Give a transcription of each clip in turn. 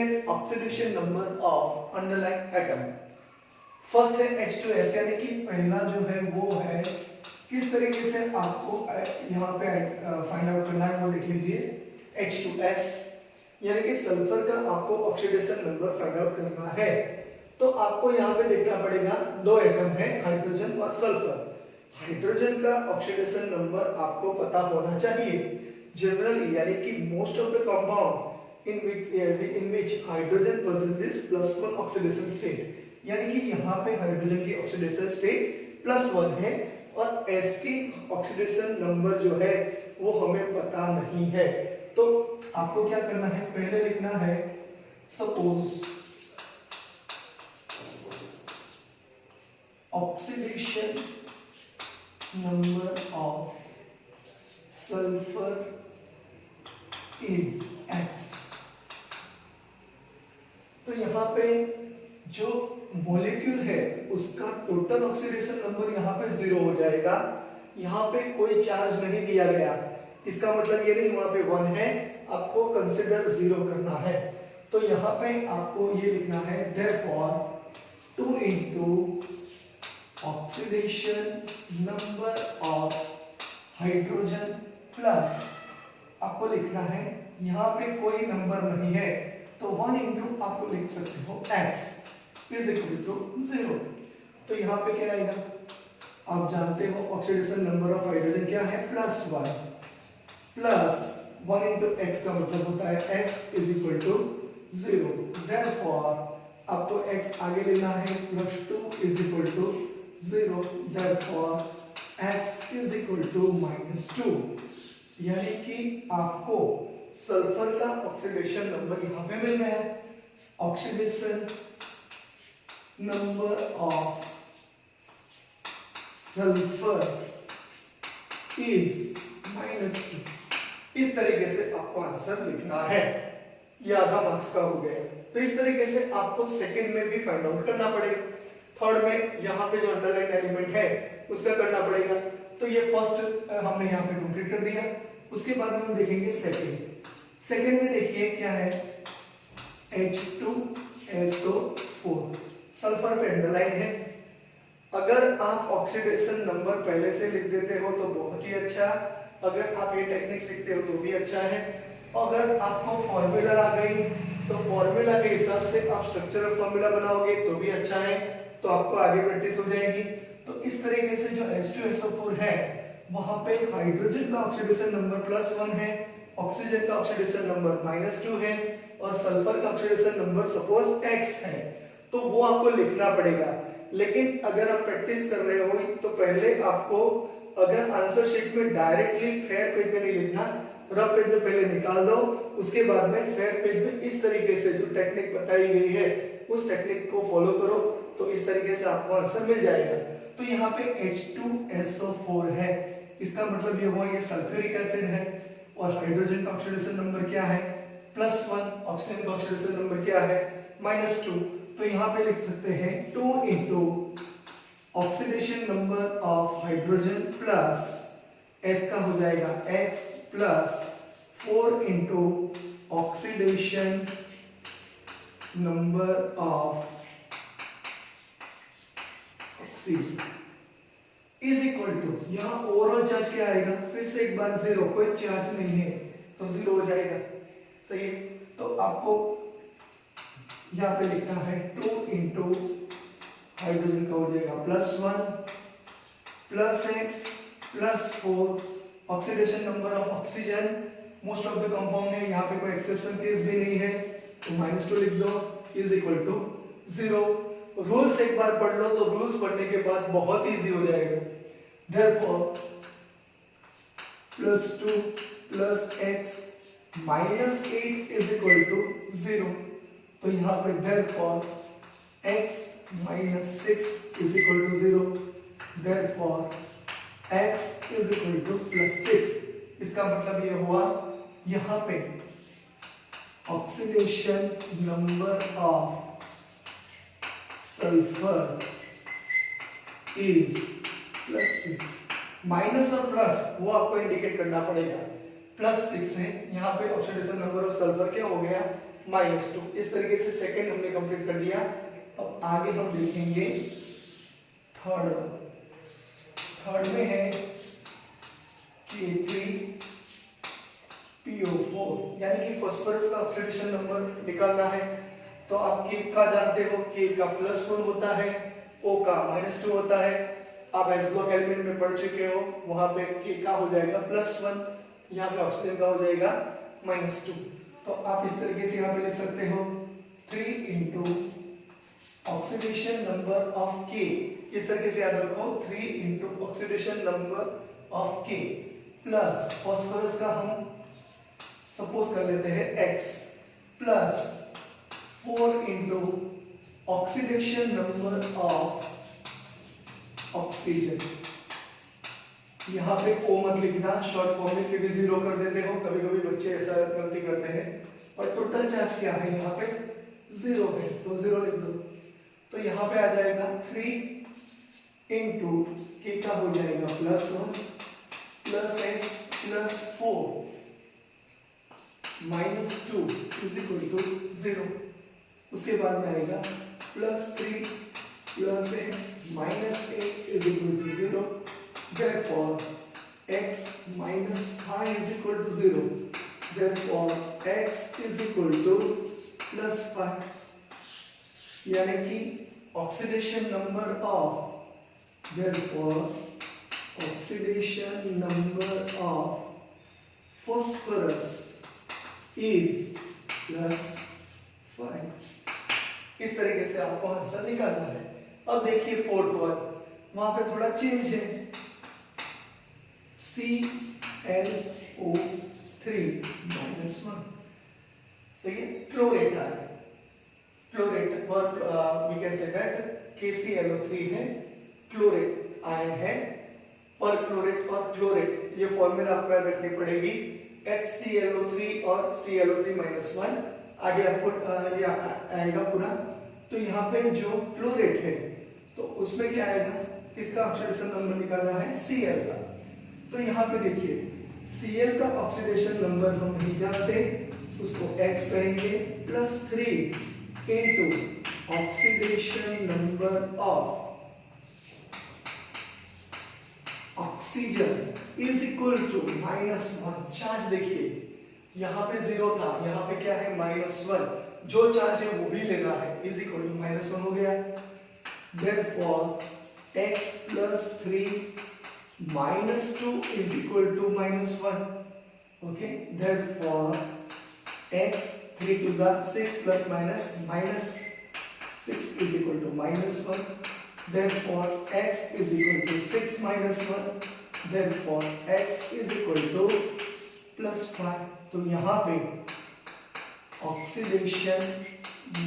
Calculate oxidation number of underline atom. First है H2S, यानी कि पहला जो है वो है किस तरीके से आपको यहाँ पे फाइंड आउट करना है वो लिख लीजिए। H2S यानी कि सल्फर का आपको ऑक्सीडेशन नंबर फाइंड आउट करना है। तो आपको यहाँ पे देखना पड़ेगा दो एटम है, हाइड्रोजन और सल्फर। हाइड्रोजन का ऑक्सीडेशन नंबर आपको पता होना चाहिए जनरली, यानी कि most of the compound in which hydrogen possesses +1 oxidation state, यानी कि यहाँ पे हाइड्रोजन की ऑक्सीडेशन स्टेट +1 है और S की ऑक्सीडेशन नंबर जो है वो हमें पता नहीं है। तो आपको क्या करना है, पहले लिखना है suppose oxidation number of sulphur is X। तो यहाँ पे जो मॉलिक्यूल है उसका टोटल ऑक्सीडेशन नंबर यहाँ पे 0 हो जाएगा। यहाँ पे कोई चार्ज नहीं दिया गया, इसका मतलब ये नहीं वहां पे 1 है, आपको कंसीडर 0 करना है। तो यहाँ पे आपको ये लिखना है therefore 2 into oxidation number of hydrogen plus, आपको लिखना है यहाँ पे कोई नंबर नहीं है तो 1 into आपको लिख सकते हो X इज इक्वल टू 0। तो यहाँ पे क्या आएगा, आप जानते हो ऑक्सीडेशन नंबर ऑफ हाइड्रोजन क्या है, +1 प्लस 1 into X का मतलब होता है X is equal to 0। Therefore आपको X आगे लेना है +2 is equal to 0। Therefore X is equal to -2, यानी कि आपको सल्फर का ऑक्सीडेशन नंबर यहाँ पे मिल गया है। Oxidation number of sulphur is -2। इस तरीके से आपको आंसर लिखना है। ये आधा मार्क्स का हो गया। तो इस तरीके से आपको सेकंड में भी फाइंड आउट करना पड़ेगा। थर्ड में यहाँ पे जो अंडरलाइन एलिमेंट है उसका करना पड़ेगा। तो ये फर्स्ट हमने यहाँ पे कंप्लीट कर दिया। उसके बाद में हम देखेंगे सेकंड। सेकंड में देखिए क्या है, H2SO4 सल्फर पे अंडरलाइन है। अगर आप ऑक्सीडेशन नंबर पहले से लिख देते हो तो बहुत ही अच्छा, अगर आप ये टेक्निक सीखते हो तो भी अच्छा है। अगर आपको फॉर्मूला आ गई तो फॉर्मूला के हिसाब से आप स्ट्रक्चरल फॉर्मूला बनाओगे तो भी अच्छा है, तो आपको आगे प्रैक्टिस हो जाएगी। तो इस तरीके से जो H2SO4 है वहां पे हाइड्रोजन का ऑक्सीडेशन नंबर +1 है, ऑक्सीजन का ऑक्सीडेशन नंबर -2 है और सल्फर का ऑक्सीडेशन नंबर सपोज X है। तो वो आपको लिखना पड़ेगा। लेकिन अगर आप प्रैक्टिस कर रहे हो तो पहले आपको, अगर आंसर शीट में डायरेक्टली फेयर पेज में नहीं लिखना, रफ पेज में पहले निकाल दो, उसके बाद में फेयर पेज में इस तरीके से जो टेक्निक बताई गई है उस टेक्निक को फॉलो करो, तो इस तरीके से आपको आंसर मिल जाएगा। तो यहाँ पे H2SO4 है, इसका मतलब ये हुआ ये सल्फ्यूरिक एसिड है और हाइड्रोजन का ऑक्सीडेशन नंबर क्या है +1, ऑक्सीजन का ऑक्सीडेशन नंबर क्या है -2। तो यहाँ पे लिख सकते हैं 2 into oxidation number of hydrogen plus S का हो जाएगा X plus 4 into oxidation number of oxygen is equal to, यहाँ ओवरऑल चार्ज क्या आएगा, फिर से एक बार 0, कोई चार्ज नहीं है तो 0 हो जाएगा। सही है। तो आपको यहाँ पे लिखना है 2 into हाइड्रोजन का हो जाएगा +1 plus X plus 4 oxidation number of oxygen, most of the compound है, यहाँ पे कोई एक्सेप्शन केस भी नहीं है तो -2 लिख दो इज इक्वल टू 0। रूल्स एक बार पढ़ लो तो रूल्स पढ़ने के बाद बहुत इजी हो जाएगा। Therefore +2 plus X minus 8 is equal to 0। तो यहाँ पे therefore X minus 6 is equal to 0। Therefore X is equal to +6। इसका मतलब ये हुआ यहाँ पे oxidation number of sulphur is +6। Minus और प्लस वो आपको इंडिकेट करना पड़ेगा। +6 है, यहाँ पे ऑक्सीडेशन नंबर ऑफ सल्फर क्या हो गया -2। इस तरीके से सेकंड हमने कंप्लीट कर दिया। अब आगे हम देखेंगे थर्ड में है K3PO4, यानी कि फास्फोरस का ऑक्सीडेशन नंबर निकालना है। तो आप K का जानते हो, K का +1 होता है, O का -2 होता है। आप एस ब्लॉक एलिमेंट में पढ़ चुके हो, वहां पे K का हो जाएगा +1, यहाँ पे ऑक्सीजन का हो जाएगा -2। तो आप इस तरीके से यहाँ पे लिख सकते हो 3 into oxidation number of K। इस तरीके से याद रखो, 3 into oxidation number of K plus phosphorus का हम सपोज कर लेते हैं X plus 4 into oxidation number of oxygen. यहाँ पे O मत लिखना, शॉर्ट फॉर्म में भी 0 कर देते हो, कभी कभी बच्चे ऐसा गलती करते हैं। और टोटल चार्ज क्या है, यहाँ पे 0 है, तो 0 लिख दो। तो यहाँ पे आ जाएगा 3 इंटू K का हो जाएगा +1 plus X plus 4 -2 is equal to 0। उसके बाद में आएगा +3 plus X minus 8 is equal to 0। Therefore X minus 5 is equal to 0. Therefore X is equal to +5, यानी कि oxidation number of, therefore oxidation number of phosphorus is +5। इस तरीके से आपको आंसर निकालना है। अब देखिए फोर्थ वन, वहां पे थोड़ा चेंज है। ClO3 -1, सही है, क्लोरेट आ है, क्लोरेट, और we can say that KClO3 है, क्लोरेट आयन है। पर क्लोरेट और क्लोरेट ये फॉर्मूला आपको याद रखनी पड़ेगी, HClO3 और Cl3 -1। आगे आपको ये आएगा पूरा। तो यहाँ पे जो क्लोरेट है तो उसमें क्या आएगा, किसका ऑक्सीडेशन नंबर निकालना है, Cl का। तो यहाँ पे देखिए Cl का ऑक्सीडेशन नंबर हम नहीं जानते, उसको X कहेंगे, +3 into oxidation number of oxygen is equal to -1। Charge देखिए यहाँ पे 0 था, यहाँ पे क्या है -1, जो चार्ज है वो भी लेना है, इज इक्वल टू -1 हो गया। Therefore X plus 3 minus 2 is equal to -1. Okay, therefore X 3 to the 6 plus minus 6 is equal to -1. Therefore X is equal to 6 minus 1. Therefore X is equal to +5। तो यहाँ पे oxidation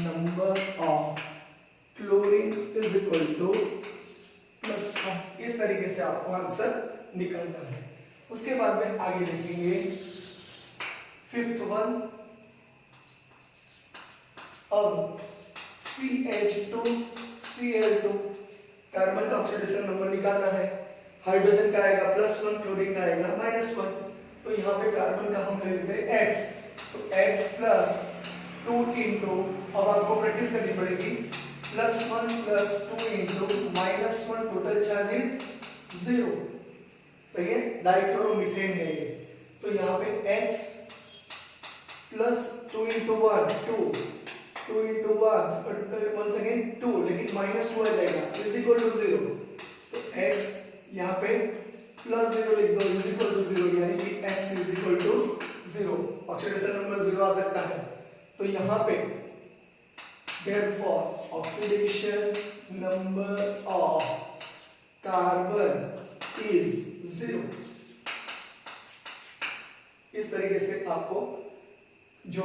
number of chlorine is equal to +5। इस तरीके से आपको answer निकालना है। उसके बाद में आगे देखेंगे फिफ्थ वन। अब CH2Cl2, कार्बन का ऑक्सीडेशन नंबर निकालना है। हाइड्रोजन का आएगा +1, क्लोरीन का आएगा -1। तो यहाँ पे कार्बन का हम ले लेते हैं X। सो X प्लस 2 इंटू, अब आपको प्रैक्टिस करनी पड़ेगी, +1 plus 2 into -1, total charge is 0। सही है, डाइक्लोरोमीथेन है ये। तो यहाँ पे X plus 2 into 1 2 into 1 once again 2, लेकिन -2 आ जाएगा, इज इक्वल टू 0। तो X यहाँ पे +0 लिख दो, इज इक्वल टू 0, यानी कि X is equal to 0। Oxidation number 0 आ सकता है। तो यहाँ पे therefore oxidation number of carbon is 0। इस तरीके से आपको जो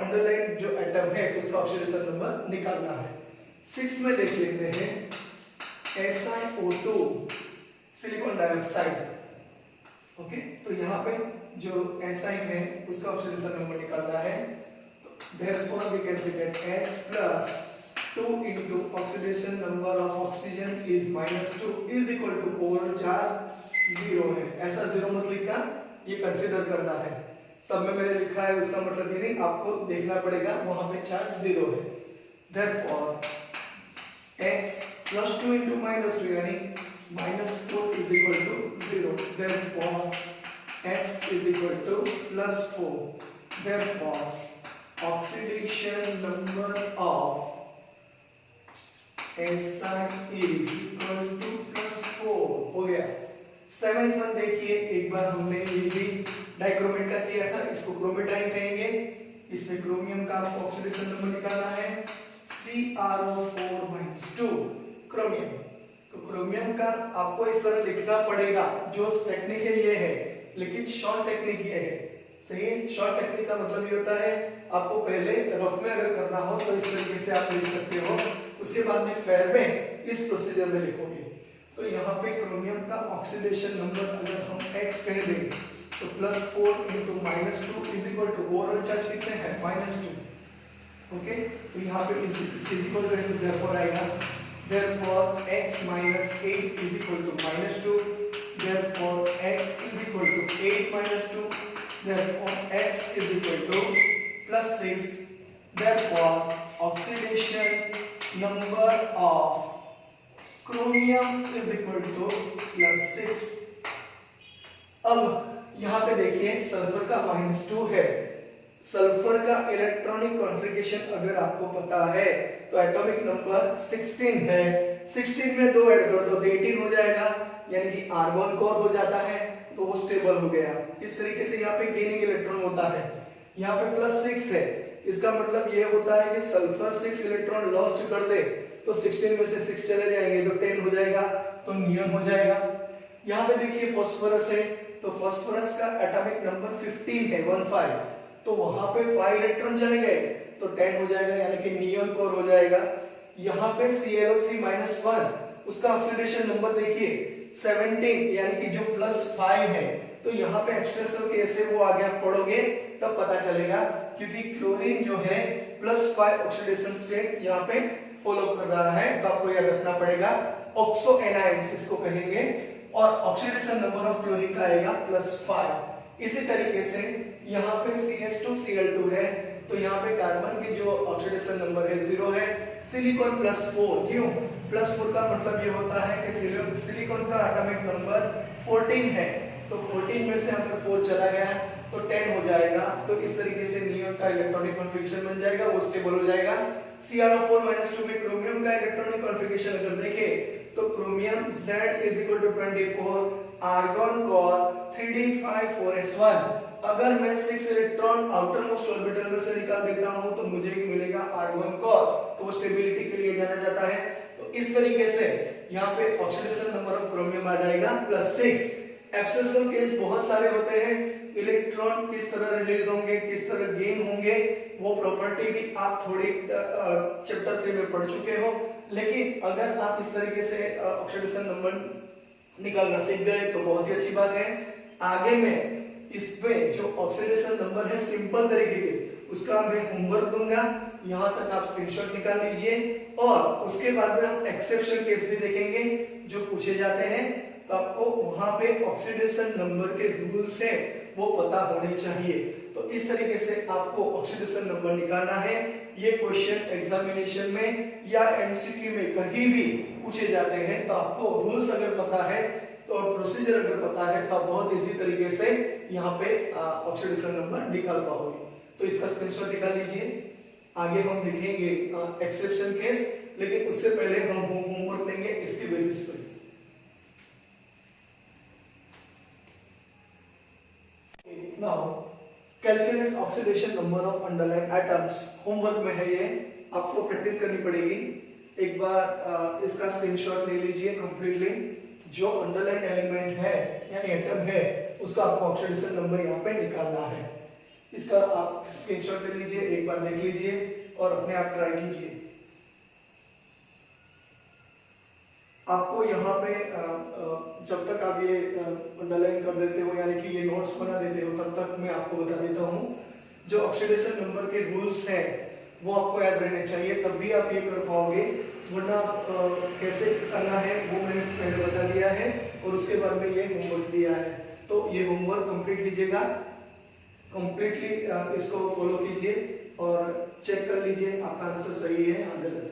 अंडरलाइन जो एटम है उसका ऑक्सीडेशन नंबर निकालना है। 6 में देख लेते हैं SiO2, सिलिकॉन डाइऑक्साइड। ओके, तो यहाँ पे जो Si है उसका ऑक्सीडेशन नंबर निकालना है। Therefore we can say that X plus 2 into oxidation number of oxygen is -2 is equal to, overall charge 0 है। ऐसा 0 मत लिखना, ये कंसीडर करना है। सब में मैंने लिखा है उसका मतलब ये नहीं, आपको देखना पड़ेगा, वहां पे चार्ज 0 है। Therefore x plus 2 into minus 2 यानी -4 is equal to 0. Therefore x is equal to plus 4. Therefore oxidation number of SI is equal to plus 4 हो गया। 7th वन देखिए, एक बार हमने ये भी डाइक्रोमेट का किया था, इसको क्रोमेटाइन कहेंगे। इसमें क्रोमियम का आपको ऑक्सीडेशन नंबर निकालना है CrO4-2 क्रोमियम। तो क्रोमियम का आपको इस तरह लिखना पड़ेगा, जो टेक्निक है ये है, लेकिन शॉर्ट टेक्निक ये है। सही है, शॉर्ट टेक्निक का मतलब ये होता है आपको पहले रफ में अगर करना हो तो इस तरीके से आप लिख सकते हो, उसके बाद में फेर में इस प्रोसीजर में लिखोगे। तो यहाँ पे क्रोमियम का ऑक्सीडेशन नंबर अगर हम x कह दें तो +4 × -2 is equal to overall charge कितने हैं -2। ओके, तो यहाँ पे इज इक्वल टू देयरफॉर आएगा, therefore x - 8 is equal to -2, therefore x is equal to 8 - 2, therefore x is equal to plus 6. Therefore oxidation number of chromium is equal to plus 6. अब यहाँ पे देखिए सल्फर का -2 है। सल्फर का electronic configuration अगर आपको पता है तो एटॉमिक नंबर 16 है। 16 में 2 ऐड कर दो तो 18 हो जाएगा, यानी कि आर्गन कोर हो जाता है, तो वो स्टेबल हो गया। इस तरीके से यहाँ पे गेनिंग इलेक्ट्रॉन होता है। यहाँ पे +6 है, इसका मतलब ये होता है कि सल्फर 6 इलेक्ट्रॉन लॉस्ट कर दे तो 16 में से 6 चले जाएंगे तो 10 हो जाएगा, तो नियन हो जाएगा। यहाँ पे देखिए फास्फोरस है, तो फास्फोरस का एटॉमिक नंबर 15 है 15, तो वहां पे 5 इलेक्ट्रॉन चले गए तो 10 हो जाएगा, यानी कि नियन कोर हो जाएगा। यहाँ पे ClO3-1 उसका ऑक्सीडेशन नंबर देखिए 17, यानी कि जो +5 है, तो यहाँ पे एक्सेसल कैसे वो आगे आप पढ़ोगे तब पता चलेगा, क्योंकि क्लोरीन जो है +5 ऑक्सीडेशन स्टेट यहाँ पे फॉलो कर रहा है, तो आपको याद रखना पड़ेगा ऑक्सो एनायंस इसको कहेंगे, और ऑक्सीडेशन नंबर ऑफ क्लोरीन का आएगा +5। इसी तरीके से यहाँ पे CH2Cl2 है, तो यहाँ पे कार्बन की जो ऑक्सीडेशन नंबर है 0 है। सिलिकॉन +4, क्यों +4 का मतलब ये होता है कि सिलिकॉन का एटॉमिक नंबर 14 है, तो 14 में से अगर 4 चला गया तो 10 हो जाएगा। तो इस तरीके से नियॉन का इलेक्ट्रॉनिक कॉन्फ़िगरेशन बन जाएगा, वो स्टेबल हो जाएगा। CrO4-2 में क्रोमियम का इलेक्ट्रॉनिक कॉन्फ़िगरेशन अगर देखें तो chromium Z = 24, argon core 3d5-4s1। अगर मैं 6 इलेक्ट्रॉन आउटर मोस्ट ऑर्बिटल में से निकाल देता हूं तो मुझे मिलेगा आर्गन कोर, तो वो स्टेबिलिटी के लिए जाना जाता है। तो इस तरीके से यहाँ पे ऑक्सीडेशन नंबर ऑफ क्रोमियम आ जाएगा +6। एब्सेसल केस बहुत सारे होते हैं, इलेक्ट्रॉन किस तरह रिलीज होंगे, किस तरह गेन होंगे, वो प्रॉपर्टी भी आप थोड़ी चैप्टर 3 में पढ़ चुके हो। लेकिन अगर आप इस तरीके से ऑक्सीडेशन नंबर निकालना सीख गए तो बहुत ही अच्छी बात है। आगे में इसमें जो ऑक्सीडेशन नंबर है सिंपल तरीके के, उसका मैं होमवर्क दूंगा, यहाँ तक आप स्क्रीनशॉट निकाल लीजिए, और उसके बाद में हम एक्सेप्शन केस भी देखेंगे जो पूछे जाते हैं, तो आपको वहां पे ऑक्सीडेशन नंबर के रूल्स है वो पता होने चाहिए। तो इस तरीके से आपको ऑक्सीडेशन नंबर निकालना है। ये क्वेश्चन एग्जामिनेशन में या एमसीक्यू में कहीं भी पूछे जाते हैं, तो आपको रूल्स अगर पता है तो और प्रोसीजर अगर पता है तो आप बहुत इजी तरीके से यहाँ पे ऑक्सीडेशन नंबर निकाल पाओगे। तो इसका स्क्रीनशॉट निकाल लीजिए। आगे हम लिखेंगे एक्सेप्शन केस, लेकिन उससे पहले हम होमवर्क देंगे इसके बेसिस पर। Now calculate oxidation number of underline atoms. Homework में है ये, आपको प्रैक्टिस करनी पड़ेगी। एक बार इसका स्क्रीनशॉट ले लीजिए कंप्लीटली। जो अंडरलाइन एलिमेंट है यानी एटम है उसका आपको ऑक्सीडेशन नंबर यहाँ पे निकालना है। इसका आप स्क्रीनशॉट ले लीजिए, एक बार देख लीजिए और अपने आप ट्राई कीजिए। आपको यहाँ पे जब तक आप ये अंडरलाइन कर देते हो यानी कि ये नोट्स बना देते हो, तब तक मैं आपको बता देता हूँ जो ऑक्सीडेशन नंबर के रूल्स हैं वो आपको याद रहने चाहिए, तब भी आप ये कर पाओगे। वरना कैसे करना है वो मैंने पहले बता दिया है और उसके बाद में ये होमवर्क दिया है, तो ये होमवर्क कंप्लीट कीजिएगा। कंप्लीटली इसको फॉलो कीजिए और चेक कर लीजिए आपका आंसर सही है या गलत।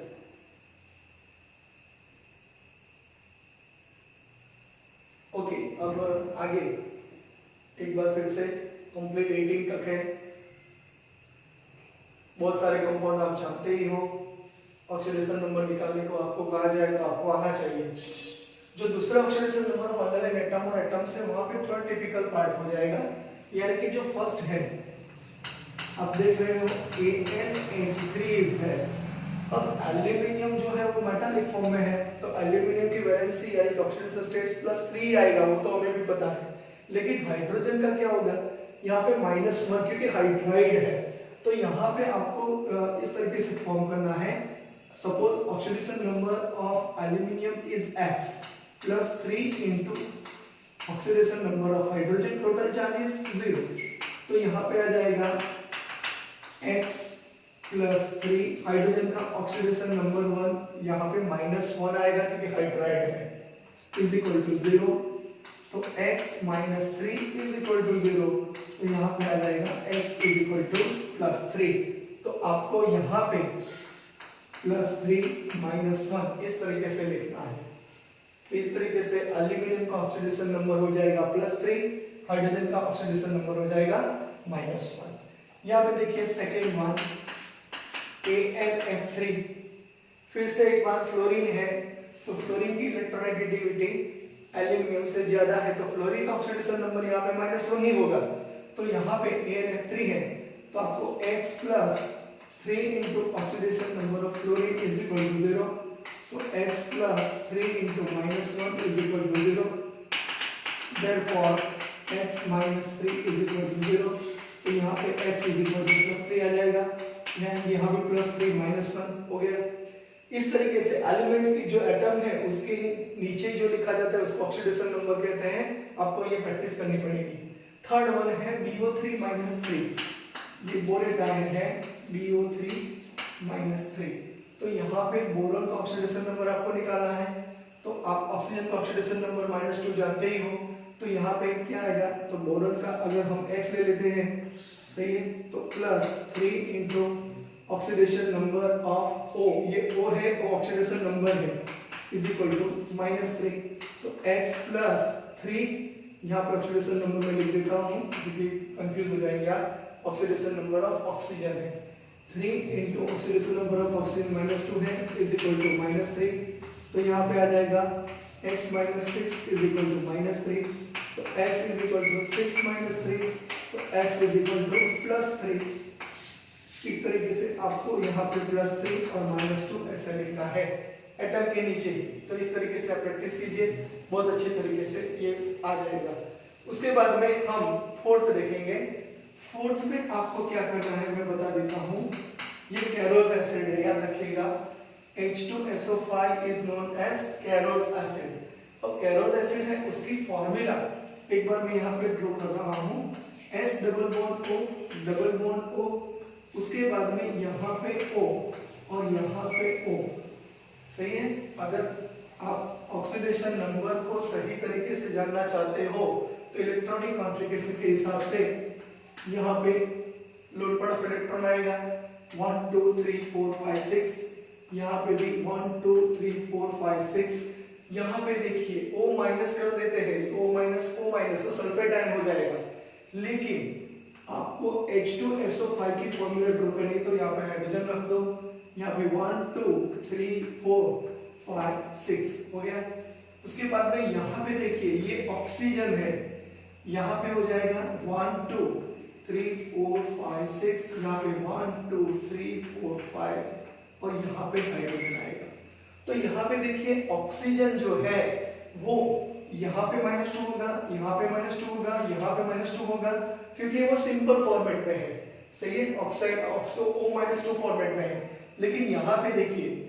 ओके, अब आगे एक बार फिर से कंप्लीट 18 तक है। बहुत सारे कंपाउंड आप जानते ही हो, ऑक्सीडेशन नंबर निकालने को आपको कहा जाए तो आपको आना चाहिए। जो दूसरा ऑक्सीडेशन नंबर वाला है एटम और एटम से, वहां पे थोड़ा टिपिकल पार्ट हो जाएगा, यानी कि जो फर्स्ट है आप देख रहे हो AnH3 है। अब एल्यूमिनियम जो है वो मेटालिक फॉर्म में है, तो एल्यूमिनियम की वैलेंसी यानी ऑक्सीडेशन स्टेट +3 आएगा, वो तो हमें भी पता है। लेकिन हाइड्रोजन का क्या होगा, यहाँ पे -1 क्योंकि हाइड्राइड है, तो यहाँ पे आपको इस तरीके से फॉर्म करना है। Suppose oxidation number of aluminium is X +3 into oxidation number of hydrogen, total charge is 0, तो यहाँ पे आ जाएगा X +3, हाइड्रोजन का ऑक्सीडेशन नंबर 1 यहाँ पे -1 आएगा क्योंकि हाइड्राइड है, इज इक्वल टू 0, तो X -3 इज इक्वल टू 0, तो यहाँ पे आ जाएगा X इज इक्वल टू +3। तो आपको यहाँ पे +3 -1 इस तरीके से लिखना है। इस तरीके से एल्यूमिनियम का ऑक्सीडेशन नंबर हो जाएगा +3, हाइड्रोजन का ऑक्सीडेशन नंबर हो जाएगा -1। यहाँ पे देखिए सेकेंड वन AnF3, फिर से एक बार फ्लोरीन है, तो फ्लोरीन की इलेक्ट्रोनेगेटिविटी एल्यूमिनियम से ज्यादा है, तो फ्लोरीन का ऑक्सीडेशन नंबर यहाँ पे -1 ही होगा। तो यहाँ पे AnF3 है, तो आपको X +3 into oxidation number of fluorine is equal to 0, so X +3 into -1 is equal to 0, therefore X -3 is equal to 0, तो यहाँ पे X is equal to +3 आ जाएगा, यानी यहाँ पे +3 -1 हो गया। इस तरीके से एलिमेंट की जो एटम है उसके नीचे जो लिखा जाता है उसको ऑक्सीडेशन नंबर कहते हैं, आपको ये प्रैक्टिस करनी पड़ेगी। थर्ड वन है BO3 -3, ये बोरेट आयन है BO3 -3, तो यहाँ पे बोरॉन का ऑक्सीडेशन नंबर आपको निकालना है, तो आप ऑक्सीजन का ऑक्सीडेशन नंबर -2 जानते ही हो, तो यहाँ पे क्या आएगा, तो बोरॉन का अगर हम X ले लेते हैं, सही है, तो +3 into oxidation number of O, ये O है, O ऑक्सीडेशन नंबर है, इज इक्वल टू -3, तो X +3, यहाँ पे ऑक्सीडेशन नंबर में लिख देता हूँ क्योंकि कंफ्यूज हो जाएंगे आप, ऑक्सीडेशन नंबर ऑफ ऑक्सीजन है 3 into oxidation number of oxygen -2 है, इज इक्वल टू -3, तो यहाँ पे आ जाएगा X -6 इज इक्वल टू -3, तो X इज इक्वल टू 6 -3, तो X इज इक्वल टू +3। इस तरीके से आपको यहाँ पे +3 और -2 ऐसा लिखना है एटम के नीचे। तो इस तरीके से आप प्रैक्टिस कीजिए, बहुत अच्छे तरीके से ये आ जाएगा। उसके बाद में हम फोर्थ देखेंगे। फोर्थ में आपको क्या करना है मैं बता देता हूँ। ये कैरोज एसिड है, याद रखिएगा, H2SO5 is known as Caro's acid. अब कैरोज एसिड है, उसकी फॉर्मूला एक बार मैं यहाँ पे ड्रॉ कर रहा हूँ, S डबल बॉन्ड O, उसके बाद में यहाँ पे O और यहाँ पे O, सही है। अगर आप ऑक्सीडेशन नंबर को सही तरीके से जानना चाहते हो तो इलेक्ट्रॉनिक कॉन्फ़िगरेशन के हिसाब से यहाँ पे लोड ऑफ इलेक्ट्रॉन आएगा 1 2 3 4 5 6, यहाँ पे भी 1 2 3 4 5 6, यहाँ पे देखिए O माइनस कर देते हैं, O माइनस तो सल्फेट आयन हो जाएगा। लेकिन आपको H2SO5 की फॉर्मूला ड्रॉ करनी, तो यहाँ पे हाइड्रोजन रख दो, यहाँ पे 1 2 3 4 5 6 हो गया। उसके बाद में यहाँ पे देखिए ये ऑक्सीजन है, यहाँ पे हो जाएगा 1 2 3 4 5 6, यहाँ पे 1 2 3 4 5 और यहाँ पे हाइड्रोजन आएगा। तो यहाँ पे देखिए ऑक्सीजन जो है वो यहाँ पे -2 होगा, यहाँ पे -2 होगा, यहाँ पे -2 होगा, क्योंकि वो सिंपल फॉर्मेट में है, सही है, ऑक्साइड ऑक्सो O -2 फॉर्मेट में है। लेकिन यहाँ पे देखिए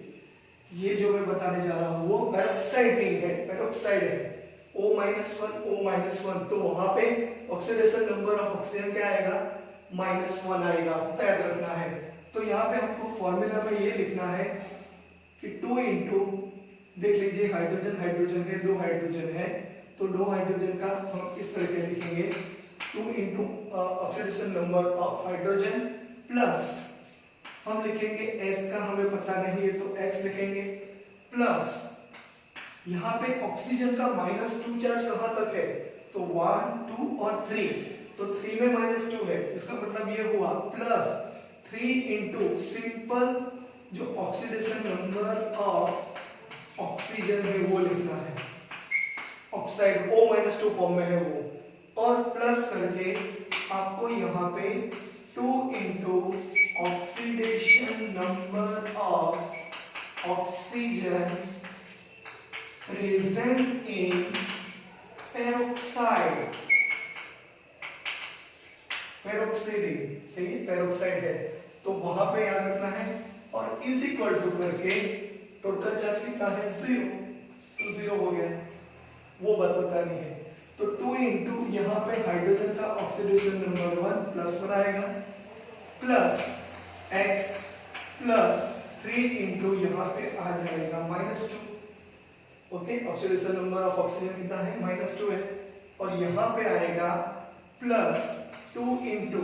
ये जो मैं बताने जा रहा हूँ वो पेरोक्साइड रिंग है, पेरोक्साइड है, O -1, तो वहां पे ऑक्सीडेशन नंबर ऑफ ऑक्सीजन क्या आएगा, -1 आएगा, याद रखना है। तो यहाँ पे आपको फॉर्मूला में ये लिखना है कि 2 इंटू, देख लीजिए हाइड्रोजन है, 2 हाइड्रोजन है, तो 2 हाइड्रोजन का हम इस तरह से लिखेंगे 2 into oxidation number of hydrogen plus हम लिखेंगे S का हमें पता नहीं है तो X लिखेंगे प्लस यहाँ पे ऑक्सीजन का -2 चार्ज कहाँ तक है तो 1 2 और 3 तो 3 में -2 है इसका मतलब ये हुआ प्लस 3 इंटू सिंपल जो ऑक्सीडेशन नंबर ऑफ ऑक्सीजन है वो लिखना है ऑक्साइड O-2 फॉर्म में है वो और प्लस करके आपको यहाँ पे 2 into oxidation number of oxygen present in peroxide peroxide सही है पेरोक्साइड है तो वहां पे याद रखना है और इज इक्वल टू करके टोटल चार्ज कितना है 0 तो 0 हो गया वो बात बतानी है तो 2 इंटू यहाँ पे हाइड्रोजन का ऑक्सीडेशन नंबर 1 +1 आएगा प्लस x प्लस 3 इंटू यहाँ पे आ जाएगा -2 okay oxidation number of oxygen कितना है -2 है और यहाँ पे आएगा प्लस 2 इंटू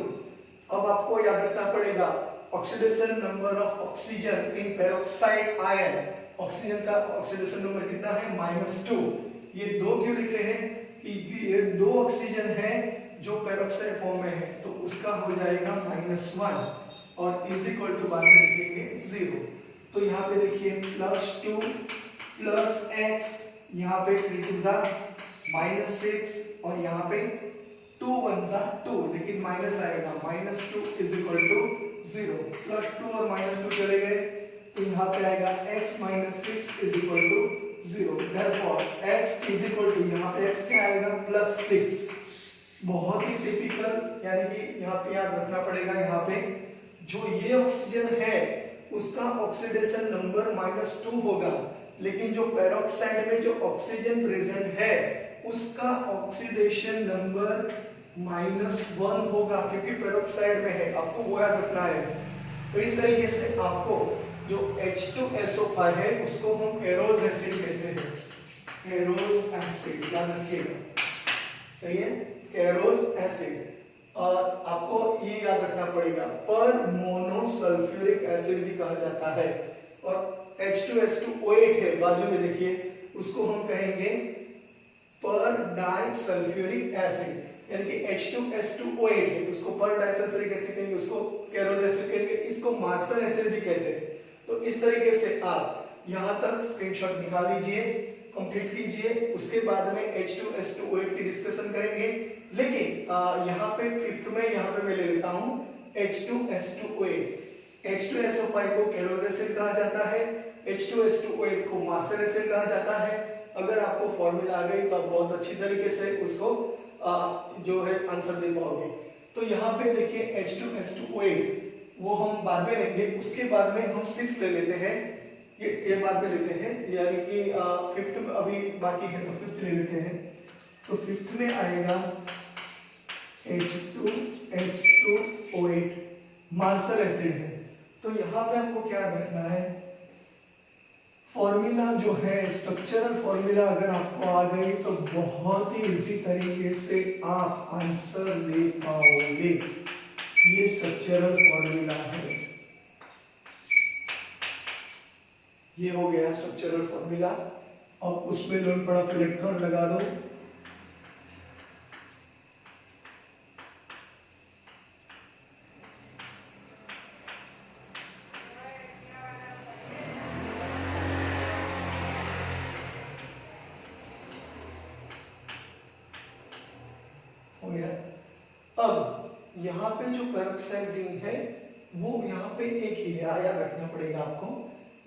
अब आपको याद रखना पड़ेगा oxidation number of oxygen in peroxide ion oxygen का ऑक्सीडेशन नंबर कितना है -2 ये 2 क्यों लिख रहे हैं कि ये 2 ऑक्सीजन है जो पेरोक्साइड फॉर्म में है तो उसका हो जाएगा -1 और इज इक्वल टू बाद में लिखेंगे 0 तो यहाँ पे देखिए +2 प्लस x यहाँ पे 3 2 जा -6 और यहाँ पे 2 1 जा 2 लेकिन माइनस आएगा -2 इज इक्वल टू 0 +2 और -2 चले गए तो यहाँ पे आएगा x -6 is equal to 0 therefore x is equal to यहाँ पे क्या आएगा +6 बहुत ही टिपिकल यानी कि यहाँ पे याद रखना पड़ेगा यहाँ पे जो ये ऑक्सीजन है उसका ऑक्सीडेशन नंबर -2 होगा लेकिन जो पेरोक्साइड में जो ऑक्सीजन प्रेजेंट है उसका ऑक्सीडेशन नंबर -1 होगा क्योंकि पेरोक्साइड में है आपको वो याद रखना है तो इस तरीके से आपको जो H2SO5 है उसको हम एरोज एसिड कहते हैं एरोज एसिड याद रखिएगा सही है एरोज एसिड और आपको ये याद रखना पड़ेगा पर मोनोसल्फ्यूरिक एसिड भी कहा जाता है और H2SO8 है बाजू में देखिए उसको हम कहेंगे पर डाइसल्फ्यूरिक एसिड यानी कि H2SO8 है उसको पर डाइसल्फ्यूरिक एसिड कहेंगे उसको केरोज एसिड कहेंगे इसको मार्सल एसिड भी कहते हैं तो इस तरीके से आप यहाँ तक स्क्रीनशॉट निकाल लीजिए कंप्लीट कीजिए उसके बाद में H2SO8 की डिस्कशन करेंगे लेकिन यहाँ पे फिफ्थ में यहाँ पे मैं ले लेता हूँ H2SO8 H2SO5 को केरोज एसिड कहा जाता है H2SO8 को मार्सल एसिड कहा जाता है अगर आपको फॉर्मूला आ गई तो आप बहुत अच्छी तरीके से उसको जो है आंसर दे पाओगे तो यहाँ पे देखिए H2SO8 वो हम बाद में लेंगे उसके बाद में हम 6 ले लेते हैं ये बाद में लेते हैं यानी कि फिफ्थ में अभी बाकी है तो फिफ्थ ले लेते हैं तो फिफ्थ में आएगा H2SO8 मार्सल एसिड है तो यहाँ पे आपको क्या रखना है फॉर्मूला जो है स्ट्रक्चरल फॉर्मूला अगर आपको आ गई तो बहुत ही इजी तरीके से आप आंसर दे पाओगे ये स्ट्रक्चरल फॉर्मूला है ये हो गया स्ट्रक्चरल फॉर्मूला और उसमें लोन पर आप इलेक्ट्रॉन लगा दो हो गया अब यहाँ पे जो पेरोक्साइड रिंग है वो यहाँ पे एक ही है याद रखना पड़ेगा आपको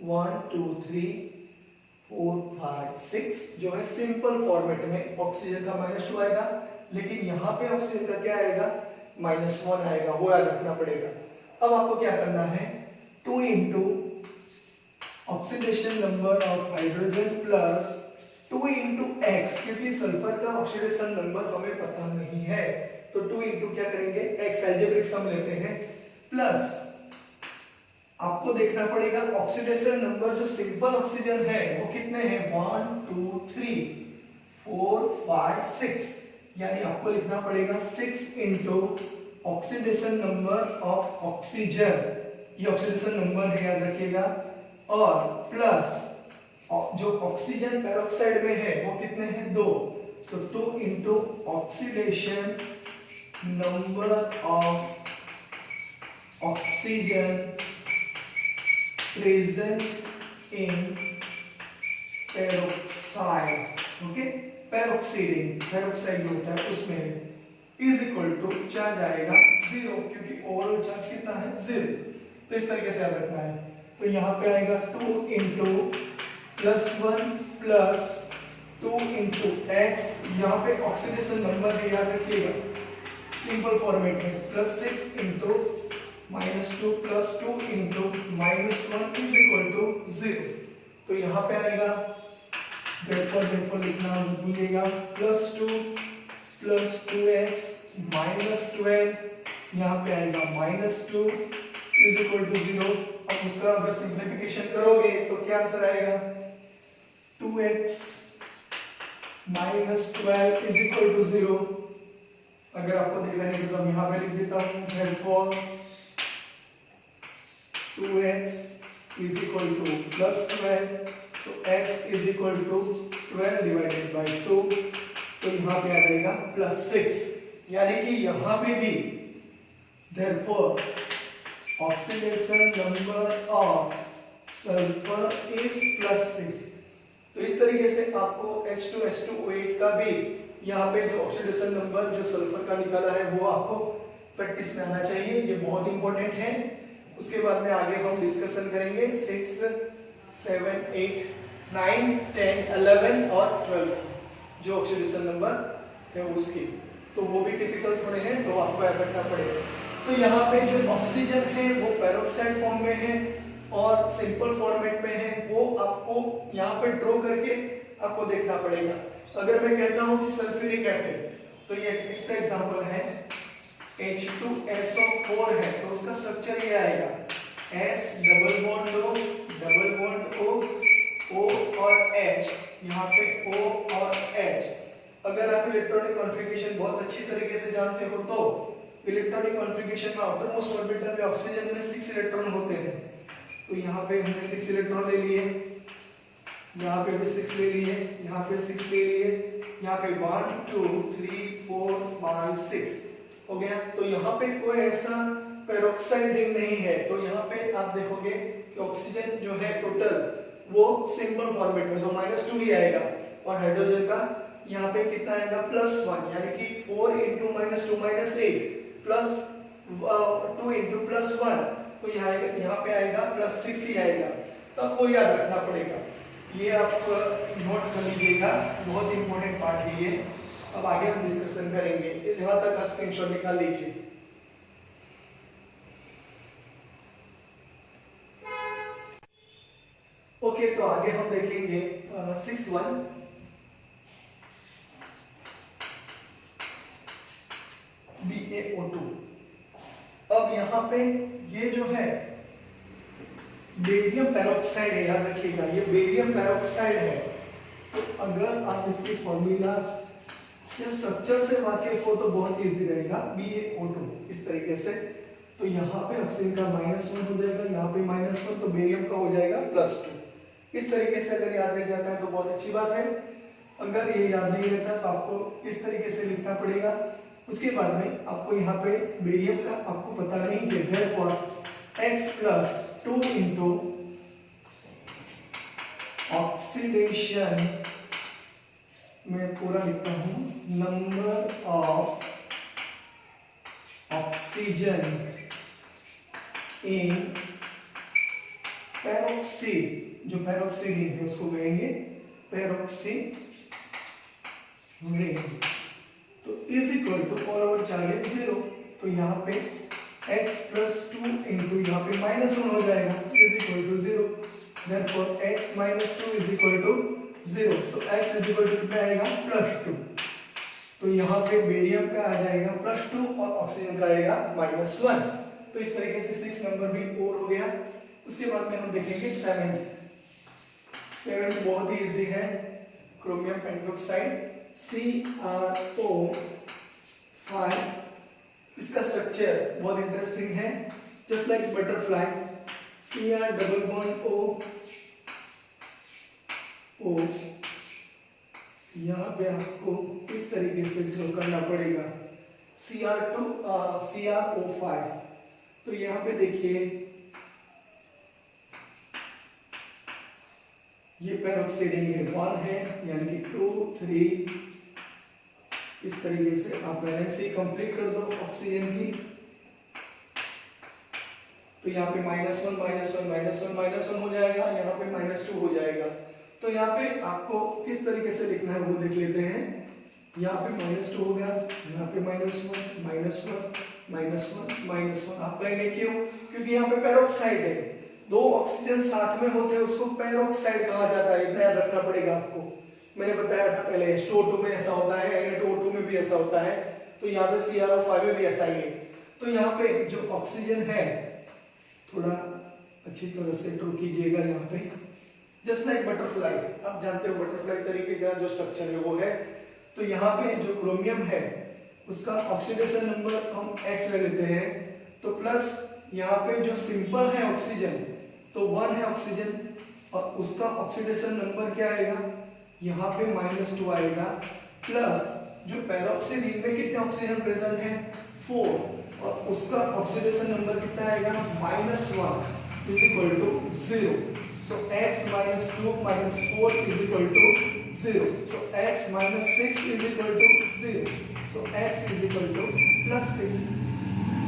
1 2 3 4 5 6 जो है सिंपल फॉर्मेट में ऑक्सीजन का -2 आएगा लेकिन यहाँ पे ऑक्सीजन का क्या आएगा -1 आएगा वो याद रखना पड़ेगा अब आपको क्या करना है 2 into oxidation number of hydrogen plus 2 into x क्योंकि सल्फर का ऑक्सीडेशन नंबर हमें पता नहीं है तो 2 इंटू क्या करेंगे एक्स अलजेब्रिक सम लेते हैं प्लस आपको देखना पड़ेगा ऑक्सीडेशन नंबर जो सिंपल ऑक्सीजन है वो कितने हैं 1 2 3 4 5 6 यानी आपको लिखना पड़ेगा 6 into oxidation number of oxygen, ये ऑक्सीडेशन नंबर है याद रखिएगा, और प्लस जो ऑक्सीजन पेरोक्साइड में है वो कितने हैं 2, तो 2 into oxidation number of oxygen present in peroxide, okay, peroxide होता है उसमें, इज इक्वल टू चार्ज आएगा 0, क्योंकि ओवरऑल चार्ज कितना है 0। तो इस तरीके से याद रखना है। तो यहाँ पे आएगा 2 इंटू +1 प्लस 2 इंटू एक्स, यहाँ पे ऑक्सीडेशन नंबर है याद रखिएगा सिंपल फॉर्मेट में, +6 into -2 plus 2 into -1 is equal to 0। तो यहाँ पे आएगा therefore लिखना मत भूलिएगा, +2 प्लस 2x -12, यहाँ पे आएगा -2 इज इक्वल टू 0। अब उसका अगर सिंप्लीफिकेशन करोगे तो क्या आंसर आएगा, 2x -12 इज इक्वल टू 0। अगर आपको देखना है तो मैं यहाँ पे लिख देता हूँ, therefore 2x is equal to +12, so x is equal to 12 divided by 2, तो यहाँ पे आ जाएगा +6, यानी कि यहाँ पे भी therefore oxidation number of sulfur is +6। तो इस तरीके से आपको H2SO8 का भी यहाँ पे जो ऑक्सीडेशन नंबर जो सल्फर का निकाला है वो आपको प्रैक्टिस में आना चाहिए, ये बहुत इंपॉर्टेंट है। उसके बाद में आगे हम डिस्कशन करेंगे 6, 7, 8, 9, 10, 11 और 12 जो ऑक्सीडेशन नंबर है उसकी, तो वो भी टिपिकल थोड़े हैं, तो आपको याद रखना पड़ेगा। तो यहाँ पे जो ऑक्सीजन है वो पेरोक्साइड फॉर्म में है और सिंपल फॉर्मेट में है, वो आपको यहाँ पे ड्रॉ करके आपको देखना पड़ेगा। अगर मैं कहता हूँ कि सल्फ्यूरिक एसिड, तो ये इसका एग्जांपल है H2SO4 है, तो उसका स्ट्रक्चर ये आएगा S double bond O O और H, यहाँ पे O और H। अगर आप इलेक्ट्रॉनिक कॉन्फ़िगरेशन बहुत अच्छी तरीके से जानते हो तो इलेक्ट्रॉनिक कॉन्फ़िगरेशन में आउटरमोस्ट ऑर्बिटल में ऑक्सीजन में 6 इलेक्ट्रॉन होते हैं, तो यहाँ पे हमने 6 इलेक्ट्रॉन ले लिए, यहाँ पे भी 6 ले लिए, यहाँ पे 6 ले लिए, यहाँ पे 1 2 3 4 5 6 हो गया। तो यहाँ पे कोई ऐसा पेरोक्साइड रिंग नहीं है, तो यहाँ पे आप देखोगे कि ऑक्सीजन जो है टोटल वो सिंपल फॉर्मेट में तो -2 ही आएगा, और हाइड्रोजन का यहाँ पे कितना आएगा +1, यानी कि 4 × -2 -8 प्लस 2 × +1, तो यहाँ पे आएगा +6 ही आएगा। तो आपको याद रखना पड़ेगा, ये आप नोट कर लीजिएगा, बहुत इंपॉर्टेंट पार्ट है ये। अब आगे हम डिस्कशन करेंगे, यहाँ तक आप स्क्रीनशॉट निकाल लीजिए। ओके, तो आगे हम देखेंगे 6.1 BaO2। अब यहाँ पे ये जो है बेरियम पेरोक्साइड है, याद रखिएगा ये बेरियम पेरोक्साइड है। तो अगर आप इसकी फॉर्मूला या स्ट्रक्चर से वाकिफ हो तो बहुत इजी रहेगा, BaO2 इस तरीके से। तो यहाँ पे ऑक्सीजन का -1 हो जाएगा, यहाँ पे -1, तो बेरियम का हो जाएगा +2। इस तरीके से अगर याद रह जाता है तो बहुत अच्छी बात है, अगर ये याद नहीं रहता तो आपको इस तरीके से लिखना पड़ेगा। उसके बाद में आपको यहाँ पे बेरियम का आपको पता नहीं है, therefore X + 2 इंटू ऑक्सीडेशन मैं पूरा लिखता हूँ, number of oxygen in peroxy, जो पेरोक्सी रिंग है उसको कहेंगे पेरोक्सी रिंग, तो इज इक्वल टू और चार्ज 0। तो यहाँ पे x + 2 इंटू यहाँ पे -1 हो जाएगा, is equal to 0। therefore x - 2 is equal to 0। So x is equal to कितना आएगा +2। तो यहाँ पे बेरियम का आ जाएगा +2 और ऑक्सीजन का आएगा -1। तो इस तरीके से 6 नंबर भी और हो गया। उसके बाद में हम देखेंगे 7th बहुत ही इजी है, क्रोमियम पेंटोक्साइड CrO5, इसका स्ट्रक्चर बहुत इंटरेस्टिंग है, just like butterfly. Cr double bond O, यहाँ पे आपको इस तरीके से ड्रॉ करना पड़ेगा, CrO5। तो यहाँ पे देखिए ये पेरोक्साइड है 1 है, यानी कि 2 3, इस तरीके से आप वैलेंसी कंप्लीट कर दो ऑक्सीजन की। तो यहाँ पे -1 -1 -1 -1 हो जाएगा, यहाँ पे -2 हो जाएगा। तो यहाँ पे आपको किस तरीके से लिखना है वो देख लेते हैं। यहाँ पे -2 हो गया, यहाँ पे -1 -1। आप कहेंगे क्यों? क्योंकि यहाँ पे पेरोक्साइड है, दो ऑक्सीजन साथ में होते हैं उसको पेरोक्साइड कहा जाता है, ध्यान रखना पड़ेगा आपको। मैंने बताया था पहले H2O2 में ऐसा होता है, Na2O2 में भी ऐसा होता है, तो यहाँ पे CrO5 में भी ऐसा ही है। तो यहाँ पे जो ऑक्सीजन है, थोड़ा अच्छी तरह से ड्रॉ कीजिएगा यहाँ पे, जस्ट लाइक बटरफ्लाई। आप जानते हो बटरफ्लाई तरीके का जो स्ट्रक्चर है वो है। तो यहाँ पे जो क्रोमियम है उसका ऑक्सीडेशन नंबर हम X ले लेते हैं, तो प्लस यहाँ पे जो सिंपल है ऑक्सीजन, तो 1 है ऑक्सीजन, और उसका ऑक्सीडेशन नंबर क्या आएगा, यहाँ पे -2 आएगा, प्लस जो पेरोक्साइड में कितने ऑक्सीजन प्रेजेंट है 4, और उसका ऑक्सीडेशन नंबर कितना आएगा -1 is equal to 0। So X - 2 - 4 is equal to 0। So X - 6 is equal to 0। So X is equal to +6।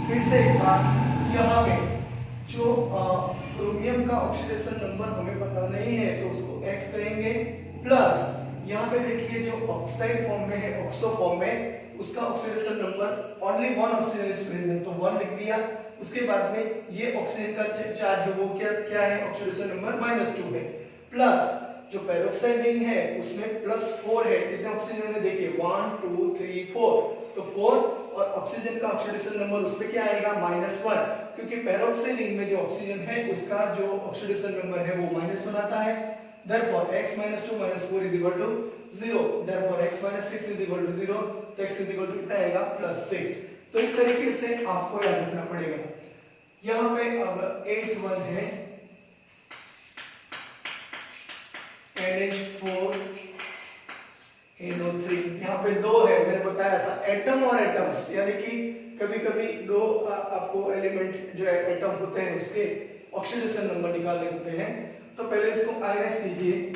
फिर से एक बार, यहाँ पे जो क्रोमियम का ऑक्सीडेशन नंबर हमें पता नहीं है तो उसको X करेंगे, प्लस यहाँ पे देखिए जो ऑक्साइड फॉर्म में है, ऑक्सो फॉर्म में, उसका oxidation number only 1 oxygen is present, तो 1 लिख दिया। उसके बाद में ये ऑक्सीजन का चार्ज है वो क्या है, ऑक्सीडेशन नंबर -2 है, प्लस जो पेरोक्साइड रिंग है उसमें +4 है। कितने ऑक्सीजन है देखिए 1 2 3 4, तो 4, और ऑक्सीजन का ऑक्सीडेशन नंबर उसमें क्या आएगा -1, क्योंकि पेरोक्साइड रिंग में जो ऑक्सीजन है उसका जो ऑक्सीडेशन नंबर है वो -1 आता है। Therefore X - 2 - 4 is equal to 0. Therefore X - 6 is equal to 0. तो X is equal to कितना आएगा +6। तो इस तरीके से आपको याद रखना पड़ेगा। यहाँ पे अब 8th वन है NH4NO3। यहाँ पे 2 है, मैंने बताया था एटम और एटम्स, यानी कि कभी-कभी 2 आपको एलिमेंट जो एटम होते हैं उसके ऑक्सीडेशन नंबर निकालने होते हैं। तो पहले इसको आयनाइज कीजिए,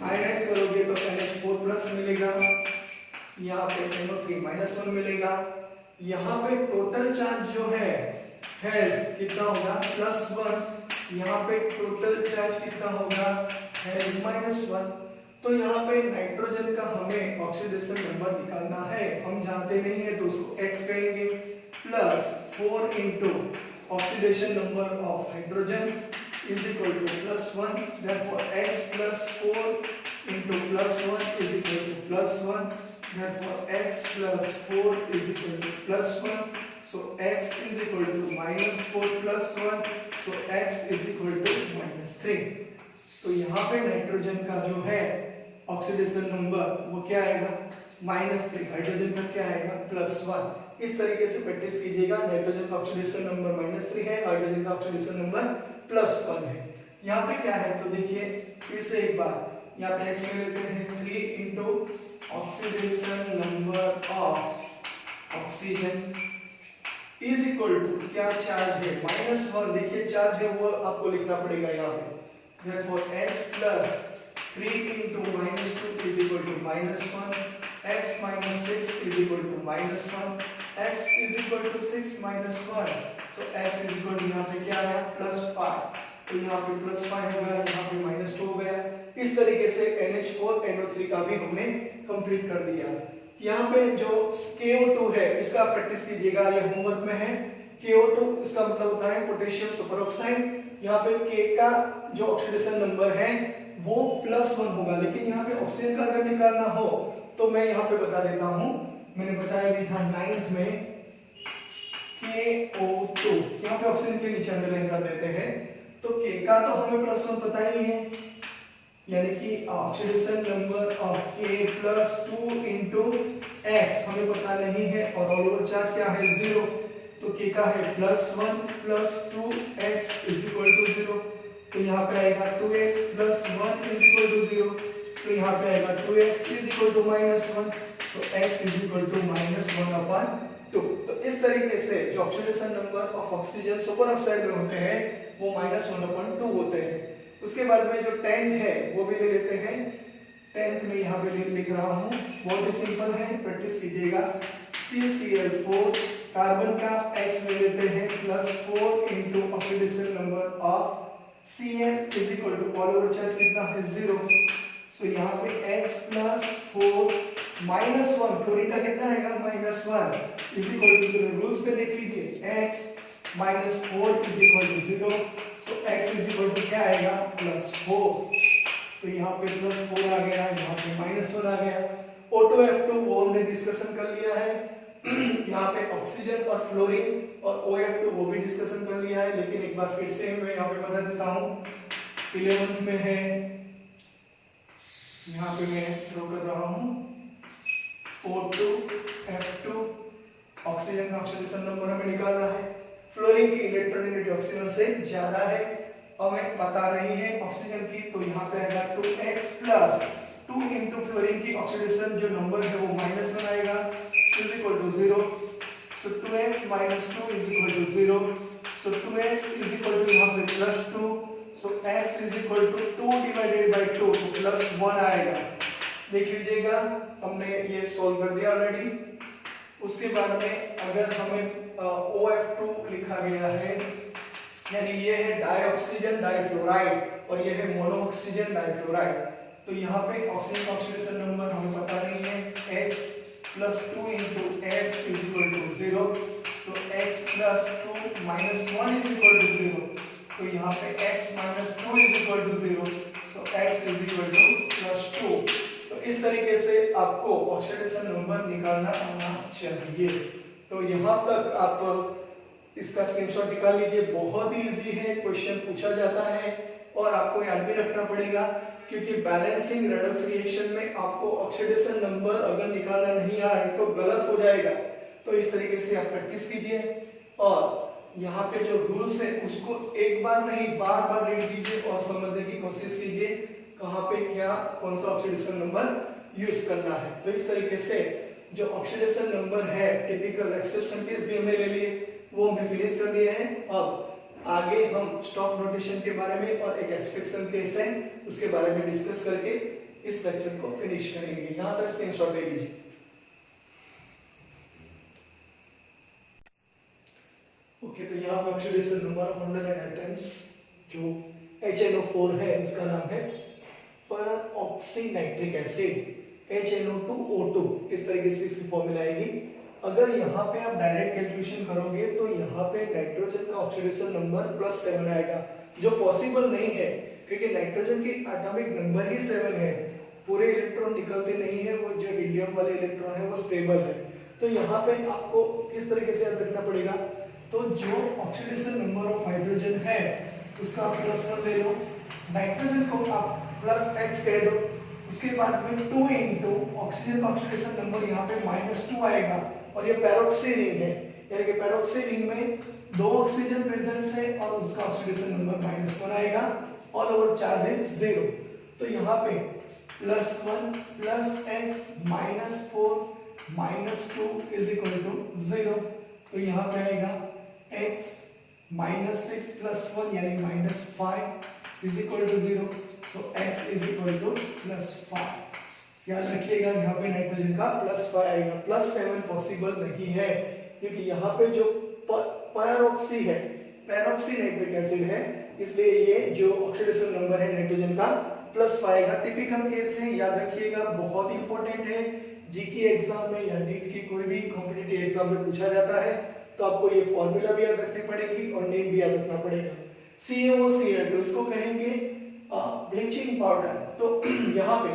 आयनाइज करोगे तो NH4+ मिलेगा, यहाँ पे NO3 -1 मिलेगा। यहाँ पे टोटल चार्ज जो है कितना होगा +1, यहाँ पे टोटल चार्ज कितना होगा -1। तो यहाँ पे नाइट्रोजन का हमें ऑक्सीडेशन नंबर निकालना है, हम जानते नहीं है तो उसको X कहेंगे, +4 into oxidation number of hydrogen is equal to +1. Therefore X + 4 into +1 is equal to +1. Therefore X + 4 is equal to +1. So X is equal to -4 + 1. So X is equal to -3. तो यहाँ पे नाइट्रोजन का जो है oxidation number वो क्या आएगा -3, hydrogen का क्या आएगा +1। इस तरीके से प्रैक्टिस कीजिएगा। नाइट्रोजन का ऑक्सीडेशन नंबर -3 है, हाइड्रोजन का ऑक्सीडेशन नंबर +1 है। यहाँ पे क्या है तो देखिए फिर से एक बार, यहाँ पे X ले लेते हैं 3 into oxidation number of oxygen is equal to क्या चार्ज है -1। देखिए चार्ज है वो आपको लिखना पड़ेगा यहाँ पे। Therefore X + 3 into -2 is equal to -1. X - 6 is equal to -1. X is equal to 6 - 1. So X is equal to यहाँ पे क्या आया +5। तो यहाँ पे +5 हो गया, यहाँ पे -2 हो गया। इस तरीके से NH4NO3 का भी हमने कंप्लीट कर दिया। यहाँ पे जो KO2 है इसका प्रैक्टिस कीजिएगा, ये होमवर्क में है। KO2 इसका मतलब होता है पोटेशियम सुपर ऑक्साइड। यहाँ पे K का जो ऑक्सीडेशन नंबर है वो +1 होगा, लेकिन यहाँ पे ऑक्सीजन का अगर निकालना हो तो मैं यहाँ पे बता देता हूँ, मैंने बताया भी था 9th में KO2, यहाँ पे ऑक्सीजन के नीचे अंडरलाइन कर देते हैं। तो K का तो हमें +1 पता ही है, यानी कि oxidation number of K plus 2 into x हमें पता नहीं है और ऑल ओवर चार्ज क्या है 0, तो K का है +1 plus 2x is equal to 0, तो यहाँ पे आएगा 2x plus 1 is equal to 0, तो यहाँ पे आएगा 2x इज इक्वल टू -1, तो x इज इक्वल टू -1/2। तो इस तरीके से जो oxidation number of oxygen super oxide में होते हैं वो -1/2 होते हैं। उसके बाद में जो 10th है वो भी ले लेते हैं। 10th में यहाँ पे लिख रहा हूँ, बहुत ही सिंपल है, प्रैक्टिस कीजिएगा। CCl4 कार्बन का x ले लेते हैं +4 into oxidation number of Cl is equal to all over charge कितना है 0, सो यहाँ पे x प्लस 4 -1 क्लोरीन का कितना आएगा -1 इज इक्वल टू 0। रूल्स पे देख लीजिए x -4 is equal to 0, so x is equal to क्या आएगा +4, तो यहाँ पे +4 आ गया, यहाँ पे -1 आ गया। O2F2 वो हमने डिस्कशन कर लिया है। यहाँ पे ऑक्सीजन और फ्लोरीन और OF2 वो भी डिस्कशन कर लिया है, लेकिन एक बार फिर से मैं यहाँ पे बता देता हूँ। 11th में है, यहाँ पे मैं ड्रॉ कर रहा हूँ O2F2, ऑक्सीजन का ऑक्सीडेशन नंबर हमें निकालना है। फ्लोरीन की इलेक्ट्रॉनिक ऑक्सीजन से ज्यादा है, हमें पता नहीं है ऑक्सीजन की, तो यहाँ पे आएगा 2x प्लस 2 इंटू फ्लोरीन की ऑक्सीडेशन जो नंबर है वो -1 आएगा is equal to 0, so 2x minus 2 is equal to 0, so 2x is equal to यहाँ पे +2, so x is equal to 2 divided by 2, तो +1 आएगा। देख लीजिएगा, हमने ये सॉल्व कर दिया ऑलरेडी। उसके बाद में अगर हमें OF2 लिखा गया है, यानी ये है डाइऑक्सीजन डाइफ्लोराइड और ये है मोनोऑक्सीजन डाइफ्लोराइड, तो यहाँ पे ऑक्सीजन ऑक्सीडेशन नंबर हमें पता नहीं है। x plus 2 into F is equal to 0, so x plus 2 minus 1 is equal to 0, तो यहाँ पे x minus 2 is equal to 0, so x is equal to +2। तो इस तरीके से आपको ऑक्सीडेशन नंबर निकालना आना चाहिए। तो यहाँ तक आप इसका स्क्रीनशॉट निकाल लीजिए, बहुत ही इजी है, क्वेश्चन पूछा जाता है और आपको याद भी रखना पड़ेगा, क्योंकि बैलेंसिंग रेडॉक्स रिएक्शन में आपको ऑक्सीडेशन नंबर अगर निकालना नहीं आए तो गलत हो जाएगा। तो इस तरीके से आप प्रैक्टिस कीजिए और यहाँ पे जो रूल्स है उसको एक बार नहीं बार बार रीड कीजिए और समझने की कोशिश कीजिए कहाँ पे क्या कौन सा ऑक्सीडेशन नंबर यूज करना है। तो इस तरीके से जो ऑक्सीडेशन नंबर है टिपिकल एक्सेप्शन केस भी हमने ले लिए, वो हमने फिनिश कर दिए हैं। अब आगे हम स्टॉक नोटेशन के बारे में और एक एक्सेप्शन केस है उसके बारे में डिस्कस करके इस लेक्चर को फिनिश करेंगे। यहाँ तक स्क्रीनशॉट ले लीजिए। ओके, तो यहाँ पे oxidation number of underline items जो HNO4 है उसका नाम है परऑक्सीनाइट्रिक एसिड HNO2O2, इस तरीके से इसकी फॉर्मूला आएगी। अगर यहाँ पे आप डायरेक्ट कैलकुलेशन करोगे तो यहाँ पे नाइट्रोजन का ऑक्सीडेशन नंबर +7 आएगा, जो पॉसिबल नहीं है क्योंकि नाइट्रोजन की एटॉमिक नंबर ही 7 है, पूरे इलेक्ट्रॉन निकलते नहीं है, वो जो हीलियम वाले इलेक्ट्रॉन है वो स्टेबल है। तो यहाँ पे आपको किस तरीके से याद रखना पड़ेगा, तो जो ऑक्सीडेशन नंबर ऑफ हाइड्रोजन है उसका आप +1 ले लो, नाइट्रोजन को आप +x कह दो, उसके बाद में 2 इंटू ऑक्सीजन का ऑक्सीडेशन नंबर यहाँ पे -2 आएगा और ये पैरोक्सी रिंग है, यानी कि पैरोक्सी रिंग में 2 ऑक्सीजन प्रेजेंस है और उसका ऑक्सीडेशन नंबर -1 आएगा, ऑल ओवर चार्ज है 0। तो यहाँ पे +1 +x -4 -2 इज इक्वल टू 0, तो यहाँ पे आएगा x -6 +1 यानी -5 is equal to 0, so x is equal to +5। याद रखिएगा यहाँ पे नाइट्रोजन का +5 आएगा, +7 पॉसिबल नहीं है क्योंकि यहाँ पे जो पैरोक्सी है, पैरोक्सीनाइट्रिक एसिड है, इसलिए ये जो ऑक्सीडेशन नंबर है नाइट्रोजन का +5 आएगा। टिपिकल केस है, याद रखिएगा, बहुत ही इंपॉर्टेंट है, जीके एग्जाम में या नीट की कोई भी कॉम्पिटिटिव एग्जाम में पूछा जाता है, तो आपको ये फॉर्मूला भी याद रखनी पड़ेगी और नेम भी याद रखना पड़ेगा। CaOCl2 इसको कहेंगे ब्लीचिंग पाउडर। तो यहाँ पे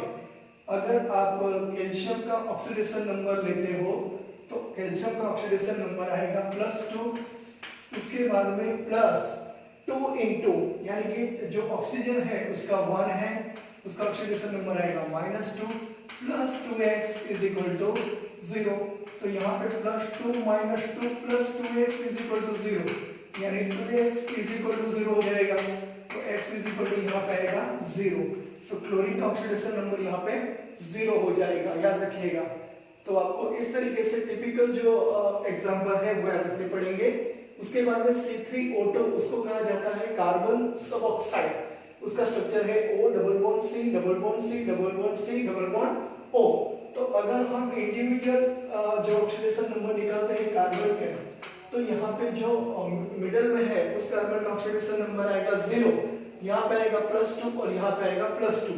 अगर आप कैल्शियम का ऑक्सीडेशन नंबर लेते हो तो कैल्शियम का ऑक्सीडेशन नंबर आएगा +2, उसके बाद में +2 इंटू यानी कि जो ऑक्सीजन है उसका 1 है, उसका ऑक्सीडेशन नंबर आएगा -2 plus 2x is equal to 0। तो यहाँ पे +2 -2 plus 2x is equal to 0, यानी 2x इज इक्वल टू 0 हो जाएगा। तो x इज इक्वल टू यहाँ पे आएगा 0। तो क्लोरीन का ऑक्सीडेशन नंबर यहाँ पे 0 हो जाएगा, याद रखिएगा। तो आपको इस तरीके से टिपिकल जो एग्जांपल है वो याद रखने पड़ेंगे। उसके बाद में C3O2, उसको कहा जाता है कार्बन सब ऑक्साइड। उसका स्ट्रक्चर है O double bond C double bond C double bond C double bond O। तो अगर हम इंडिविजुअल जो ऑक्सीडेशन नंबर निकालते हैं कार्बन के, तो यहाँ पे जो मिडल में है उस कार्बन का ऑक्सीडेशन नंबर आएगा 0, यहाँ पे आएगा +2 और यहाँ पे आएगा +2।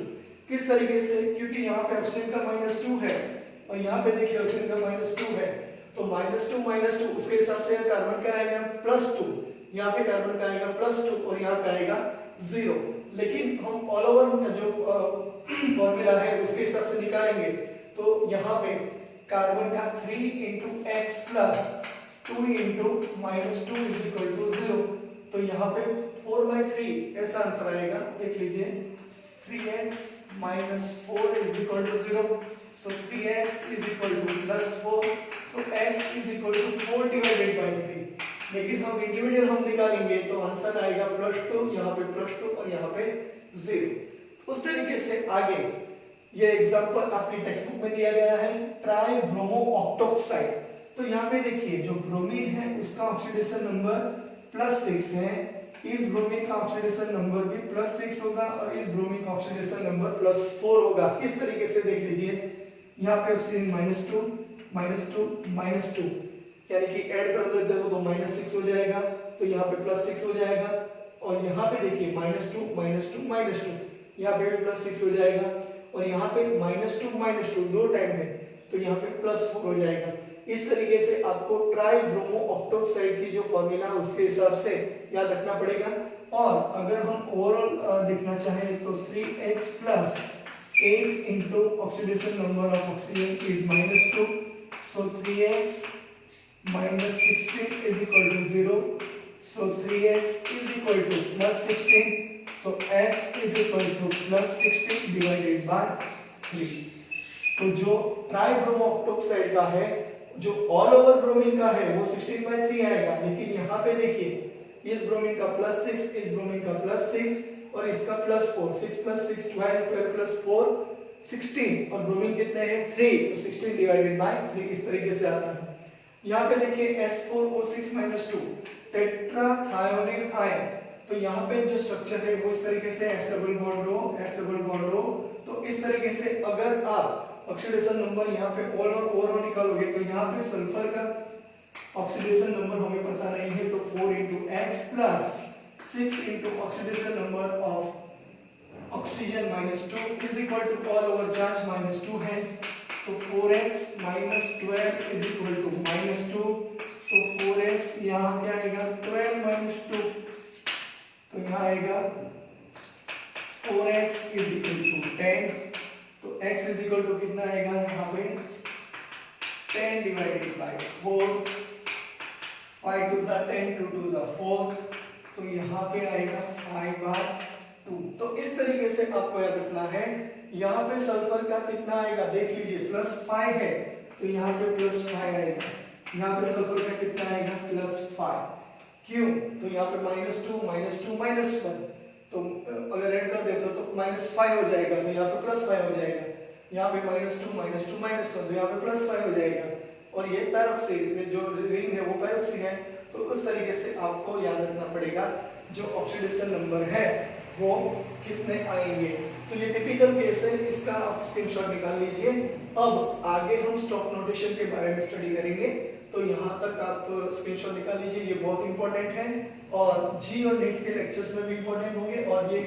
किस तरीके से? क्योंकि यहाँ पे ऑक्सीजन का -2 है और यहाँ पे देखिए ऑक्सीजन का -2 है, तो -2 उसके हिसाब से कार्बन का आएगा +2, यहाँ पे कार्बन का आएगा +2 और यहाँ पे आएगा 0। लेकिन हम ऑल ओवर जो फॉर्मूला है उसके हिसाब से निकालेंगे, तो यहाँ पे कार्बन का 3 × x + 2 × -2 इज इक्वल टू 0। तो यहाँ पे 4/3 ऐसा आंसर आएगा, देख लीजिए 3x - 4 is equal to 0। So 3x is equal to +4, so x is equal to 4 divided by 3। लेकिन हम इंडिविजुअल हम निकालेंगे तो आंसर आएगा +2, यहाँ पे +2 और यहाँ पे 0। उस तरीके से आगे ये एग्जांपल आपकी टेक्स्ट बुक में दिया गया है, ट्राई ब्रोमो ऑक्टोक्साइड। तो यहाँ पे देखिए जो ब्रोमीन है उसका ऑक्सीडेशन नंबर +6 है, इस ब्रोमीन का ऑक्सीडेशन नंबर भी +6 होगा और इस ब्रोमीन का ऑक्सीडेशन नंबर +4 होगा। इस तरीके से देख लीजिए, यहाँ पे ऑक्सीजन -2 -2 यानी कि ऐड कर देते हो तो -6 हो जाएगा, तो यहाँ पे +6 हो जाएगा। और यहाँ पे देखिए -2 यहाँ पे भी +6 हो जाएगा और यहाँ पे -2 दो टाइम है, तो यहाँ पे +4 हो जाएगा। इस तरीके से आपको ट्राई ब्रोमो ऑक्टोक्साइड की जो फॉर्मूला उसके हिसाब से याद रखना पड़ेगा। और अगर हम ओवरऑल देखना चाहें तो 3x + 8 into oxidation number of oxygen is -2, so 3x - 16 is equal to 0, so 3x is equal to +16, so x is equal to +16 divided by 3। तो जो ट्राइब्रोमो ऑक्टोक्साइड का है, जो ऑल ओवर ब्रोमीन का है वो 16/3 आएगा, लेकिन यहाँ पे देखिए इस ब्रोमीन का +6, इस ब्रोमीन का +6 और इसका +4, 6 + 6 12, 12 + 4 16 और ब्रोमीन कितने हैं 3, तो 16 डिवाइडेड बाय 3 इस तरीके से आता है। यहाँ पे देखिए S4O6 - 2 टेट्राथायोनिल आयन। तो यहाँ पे जो स्ट्रक्चर है वो इस तरीके से S डबल बॉन्ड O। तो इस तरीके से अगर आप ऑक्सीडेशन नंबर यहाँ पे ओवरऑल निकालोगे तो यहाँ पे सल्फर का ऑक्सीडेशन नंबर हमें पता नहीं है, तो 4 × x + 6 × oxidation number of oxygen -2 is equal to all over charge -2 है, तो 4x - 12 इज इक्वल टू -2, तो 4x यहाँ क्या आएगा 12 - 2, तो यहाँ आएगा 4x इज इक्वल टू 10, तो x इज इक्वल टू कितना आएगा यहाँ पे 10 डिवाइडेड बाय 4, 5 2 * 10, 2 2 = 4, तो यहाँ पे आएगा 5/2। तो इस तरीके से आपको याद रखना है। यहाँ पे सल्फर का कितना आएगा देख लीजिए, +5 है, तो यहाँ पे +5 आएगा। यहाँ पे सल्फर का कितना आएगा +5, क्यों? तो यहाँ पे -2 -1, तो अगर ऐड कर देते हो तो -5 हो जाएगा, तो यहाँ पे +5 हो जाएगा। यहाँ पे -2 -1, तो यहाँ पे +5 हो जाएगा। और ये पैरोक्साइड में जो रिंग है वो पैरोक्सी है, तो उस तरीके से आपको याद रखना पड़ेगा जो ऑक्सीडेशन नंबर है वो कितने आएंगे। तो ये टिपिकल केस है, इसका आप स्क्रीनशॉट निकाल लीजिए। अब आगे हम स्टॉक नोटेशन के बारे में स्टडी करेंगे, तो यहाँ तक आप स्क्रीनशॉट निकाल लीजिए, ये बहुत इंपॉर्टेंट है और जी और नेट के लेक्चर्स में भी इंपॉर्टेंट होंगे और ये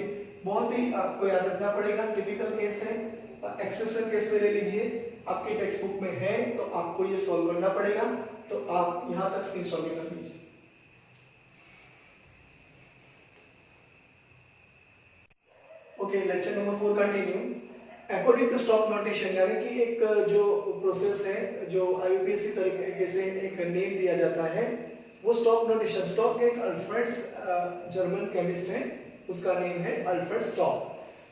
बहुत ही आपको याद रखना पड़ेगा। टिपिकल केस है, एक्सेप्शन केस में ले लीजिए, आपके टेक्स्ट बुक में है तो आपको ये सॉल्व करना पड़ेगा, तो आप यहाँ तक स्क्रीनशॉट निकाल लीजिए। Okay, lecture number 4 continue. According to Stock notation, यानी कि एक जो प्रोसेस है जो आईयूपीएसी तरीके से एक नेम दिया जाता है वो स्टॉक नोटेशन। स्टॉक एक अल्फ्रेड जर्मन केमिस्ट है, उसका नेम है अल्फ्रेड स्टॉक।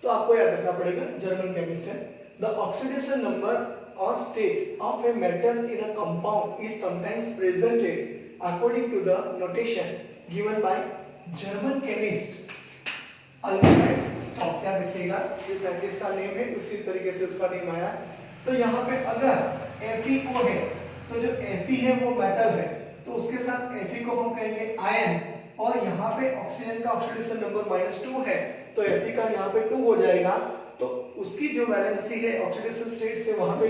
तो आपको याद रखना पड़ेगा, जर्मन केमिस्ट है। द ऑक्सीडेशन नंबर और state of a metal in a compound is sometimes presented according to the notation given by German chemist Alfred Stock. क्या रखिएगा, ये साइंटिस्ट का नेम है, उसी तरीके से उसका नेम आया। तो यहाँ पे अगर FeO है तो जो Fe है वो मेटल है, तो उसके साथ Fe को हम कहेंगे आयन, और यहाँ पे ऑक्सीजन का ऑक्सीडेशन नंबर -2 है तो Fe का यहाँ पे 2 हो जाएगा। तो उसकी जो वैलेंसी है ऑक्सीडेशन स्टेट से वहां पे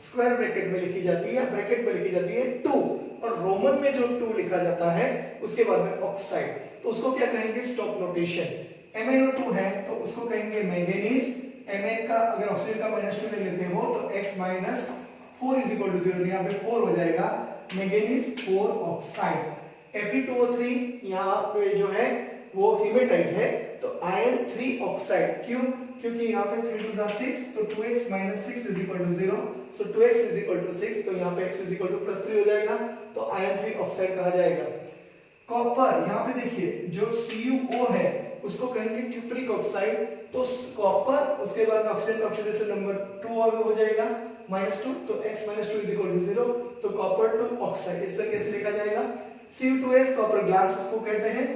स्क्वायर ब्रैकेट में लिखी जाती है, ब्रैकेट में लिखी जाती है 2, और रोमन में जो 2 लिखा जाता है उसके बाद में ऑक्साइड, तो उसको क्या कहेंगे, स्टॉक नोटेशन। MnO2 है तो उसको कहेंगे मैंगनीज। Mn का अगर ऑक्सीजन का -2 ले लेते हो तो X - 4 = 0, यहाँ पे 4 हो जाएगा, मैंगनीज 4 ऑक्साइड। Fe2O3 यहाँ पे जो है वो हेमेटाइट है, तो आयन 3 ऑक्साइड। क्यों? क्योंकि यहाँ पे 3 2 6, तो 2x - 6 = 0, सो 2x = 6, तो यहाँ पे x = +3 हो जाएगा, तो आयन 3 ऑक्साइड कहा जाएगा। कॉपर, यहाँ पे देखिए जो CuO है उसको कहेंगे क्यूप्रिक ऑक्साइड, तो कॉपर उसके बाद ऑक्सीजन का ऑक्सीडेशन नंबर 2 हो जाएगा -2, तो x - 2 = 0, तो कॉपर 2 ऑक्साइड इस तरीके से लिखा जाएगा। Cu2S कॉपर ग्लास उसको कहते हैं,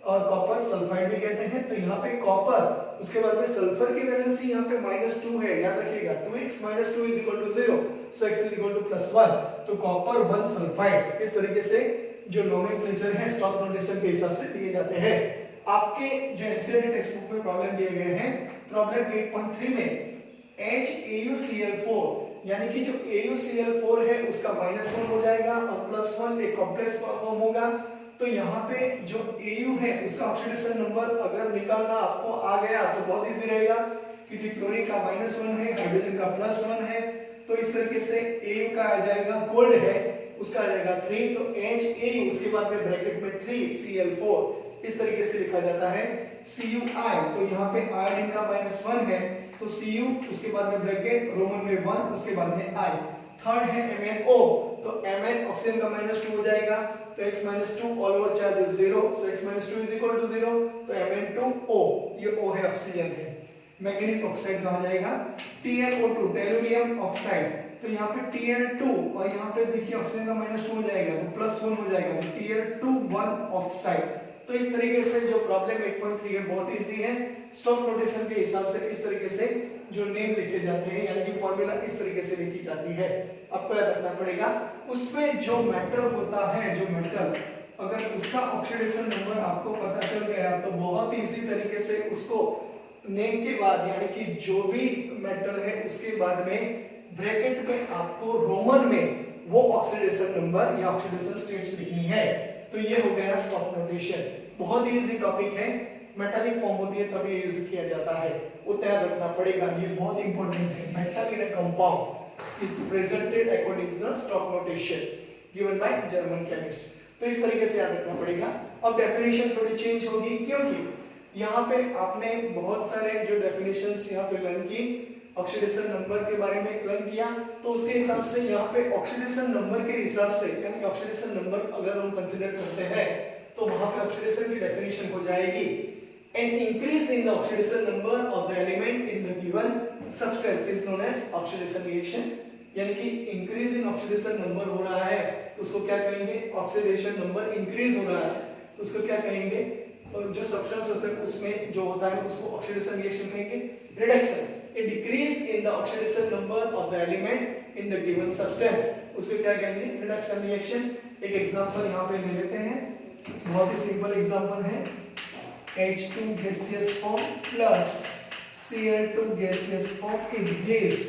और कॉपर सल्फाइड भी कहते हैं। तो यहाँ पे कॉपर, उसके बाद में सल्फर की वैलेंसी यहाँ पे -2 है, याद रखिएगा, 2x - 2 = 0, सो x = +1, तो कॉपर 1 सल्फाइड। इस तरीके से जो नोमेनक्लेचर है स्टॉक नोटेशन के हिसाब से दिए जाते हैं। आपके जो एनसीईआरटी टेक्स्ट बुक में प्रॉब्लम दिए गए हैं, प्रॉब्लम 8.3 में HAuCl4, यानी कि जो AuCl4 है उसका -1 हो जाएगा और +1 एक कॉम्प्लेक्स फॉर्म होगा। तो यहाँ पे जो Au है उसका ऑक्सीडेशन नंबर अगर निकालना आपको आ गया तो बहुत इजी रहेगा, क्योंकि क्लोरीन का -1 है, हाइड्रोजन का +1 है, तो इस तरीके से Au का आ जाएगा, गोल्ड है उसका आ जाएगा 3, तो HAu उसके बाद में ब्रैकेट में 3Cl4 इस तरीके से लिखा जाता है। Cui, तो यहाँ पे आयोडीन का -1 है, तो Cu उसके बाद में ब्रैकेट रोमन में 1 उसके बाद में I। थर्ड है MnO, तो Mn ऑक्सीजन का -2 हो जाएगा, तो x - 2 all over charge is 0, so x - 2 = 0, तो Mn2O, ये O है ऑक्सीजन है, मैंगनीज ऑक्साइड कहा जाएगा। TnO2 टेलुरियम ऑक्साइड, तो यहाँ पे Tl2 और यहाँ पे देखिए ऑक्सीजन का -2 हो जाएगा तो +1 हो जाएगा, तो Tl2 ऑक्साइड। तो इस तरीके से जो प्रॉब्लम 8.3 है बहुत इजी है, स्टॉक नोटेशन के हिसाब से इस तरीके से जो नेम लिखे जाते हैं, यानी कि फॉर्मूला इस तरीके से लिखी जाती है, आपको याद रखना पड़ेगा। उसमें जो मेटल होता है, जो मेटल अगर उसका ऑक्सीडेशन नंबर आपको पता चल गया तो बहुत ही इजी तरीके से उसको नेम के बाद, यानी कि जो भी मेटल है उसके बाद में ब्रैकेट में आपको रोमन में वो ऑक्सीडेशन नंबर या ऑक्सीडेशन स्टेट्स लिखनी है। तो ये हो गया स्टॉक नोटेशन, बहुत ही इजी टॉपिक है, मेटालिक फॉर्म होती है तभी यूज किया जाता है, उतना याद रखना पड़ेगा, ये बहुत इंपॉर्टेंट है। Metal in a compound is presented according to the Stock notation given by German chemist, तो इस तरीके से याद रखना पड़ेगा। अब डेफिनेशन थोड़ी चेंज होगी, क्योंकि यहाँ पे आपने बहुत सारे जो डेफिनेशंस यहाँ पे लर्न की, ऑक्सीडेशन नंबर के बारे में लर्न किया, तो उसके हिसाब से यहाँ पे ऑक्सीडेशन नंबर के हिसाब से, यानी ऑक्सीडेशन नंबर अगर हम कंसीडर करते हैं तो वहां पे ऑक्सीडेशन की डेफिनेशन हो जाएगी, an increase in the oxidation number of the element in the given substance is known as oxidation reaction, यानी कि इंक्रीज इन ऑक्सीडेशन नंबर हो रहा है तो उसको क्या कहेंगे, ऑक्सीडेशन नंबर इंक्रीज हो रहा है तो उसको क्या कहेंगे, जो सब्सटेंस है उसमें जो होता है उसको ऑक्सीडेशन रिएक्शन कहेंगे। Reduction, a decrease in the oxidation number of the element in the given substance, उसको क्या कहेंगे, रिडक्शन रिएक्शन। एक एग्जांपल यहाँ पे ले लेते हैं, बहुत ही सिंपल एग्जांपल है, H2 gaseous form plus Cl2 gaseous form, it gives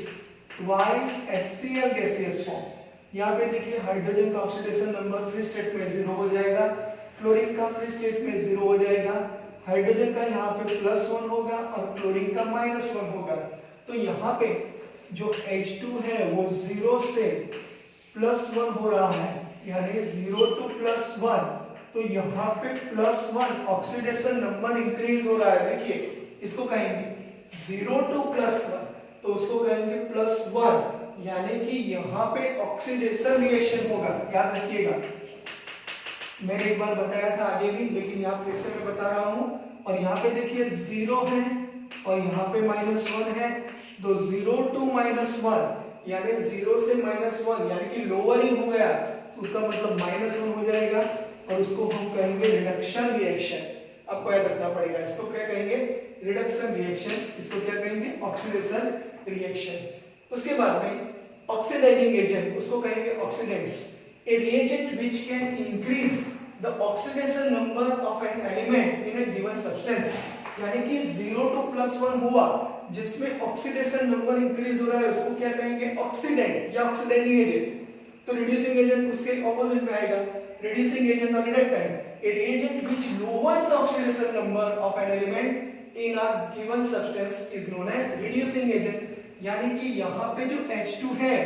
twice HCl gaseous form। यहाँ पे देखिए हाइड्रोजन का ऑक्सीडेशन नंबर फ्री स्टेट में 0 हो जाएगा, क्लोरीन का फ्री स्टेट में 0 हो जाएगा, हाइड्रोजन का यहाँ पे +1 होगा और क्लोरीन का -1 होगा। तो यहाँ पे जो H2 है वो 0 से +1 हो रहा है, यानी 0 to +1, तो यहाँ पे +1 ऑक्सीडेशन नंबर इंक्रीज हो रहा है। देखिए इसको कहेंगे 0 to +1, तो उसको कहेंगे +1, यानी कि यहाँ पे ऑक्सीडेशन रिएक्शन होगा, याद रखिएगा। मैंने एक बार बताया था आगे भी, लेकिन यहाँ फिर से मैं बता रहा हूँ। और यहाँ पे देखिए 0 है और यहाँ पे -1 है, तो 0 to -1 यानी 0 से -1 यानी कि लोअरिंग हो गया, तो उसका मतलब -1 हो जाएगा और उसको हम कहेंगे रिडक्शन रिएक्शन। आपको याद रखना पड़ेगा, इसको क्या कहेंगे, रिडक्शन रिएक्शन, इसको क्या कहेंगे, ऑक्सीडेशन रिएक्शन। उसके बाद में ऑक्सीडाइजिंग एजेंट, उसको कहेंगे oxidants. A reagent which can increase the oxidation number of an element in a given substance, यानी कि 0 to +1 हुआ जिसमें ऑक्सीडेशन नंबर इंक्रीज हो रहा है, उसको क्या कहेंगे, ऑक्सीडेंट या ऑक्सीडाइजिंग एजेंट। तो रिड्यूसिंग एजेंट उसके ऑपोजिट में आएगा, रिड्यूसिंग एजेंट और reductant. A reagent which lowers the oxidation number of an element in a given substance is known as reducing agent, यानी कि यहाँ पे जो H2 है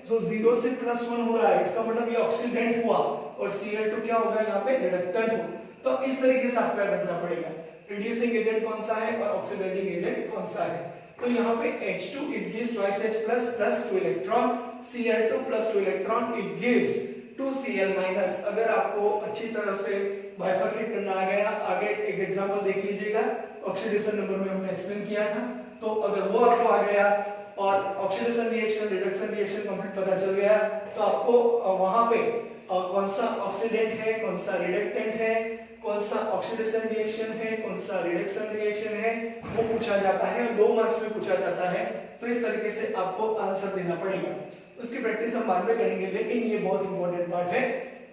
जो 0 से +1 हो रहा है, इसका मतलब ये ऑक्सीडेंट हुआ और Cl2 क्या होगा, यहाँ पे रिडक्टेंट हो। तो इस तरीके से आपको याद रखना पड़ेगा रिड्यूसिंग एजेंट कौन सा है और ऑक्सीडाइजिंग एजेंट कौन सा है। तो यहाँ पे H2 it gives twice H plus 2 electron, Cl2 plus 2 electron it gives 2Cl minus। अगर आपको अच्छी तरह से बाइफरकेट करना आ गया, आगे एक एग्जांपल देख लीजिएगा, ऑक्सीडेशन नंबर में हमने एक्सप्लेन किया था, तो अगर वो आपको आ गया और oxidation reaction reduction reaction complete पता चल गया, तो आपको वहां पे कौन सा ऑक्सीडेंट है, कौन सा रिडक्टेंट है, कौन सा ऑक्सीडेशन रिएक्शन है, कौन सा रिडक्शन रिएक्शन है, वो पूछा जाता है, 2 मार्क्स में पूछा जाता है। तो इस तरीके से आपको आंसर देना पड़ेगा। उसकी प्रैक्टिस हम बाद में करेंगे, लेकिन ये बहुत इंपॉर्टेंट पार्ट है।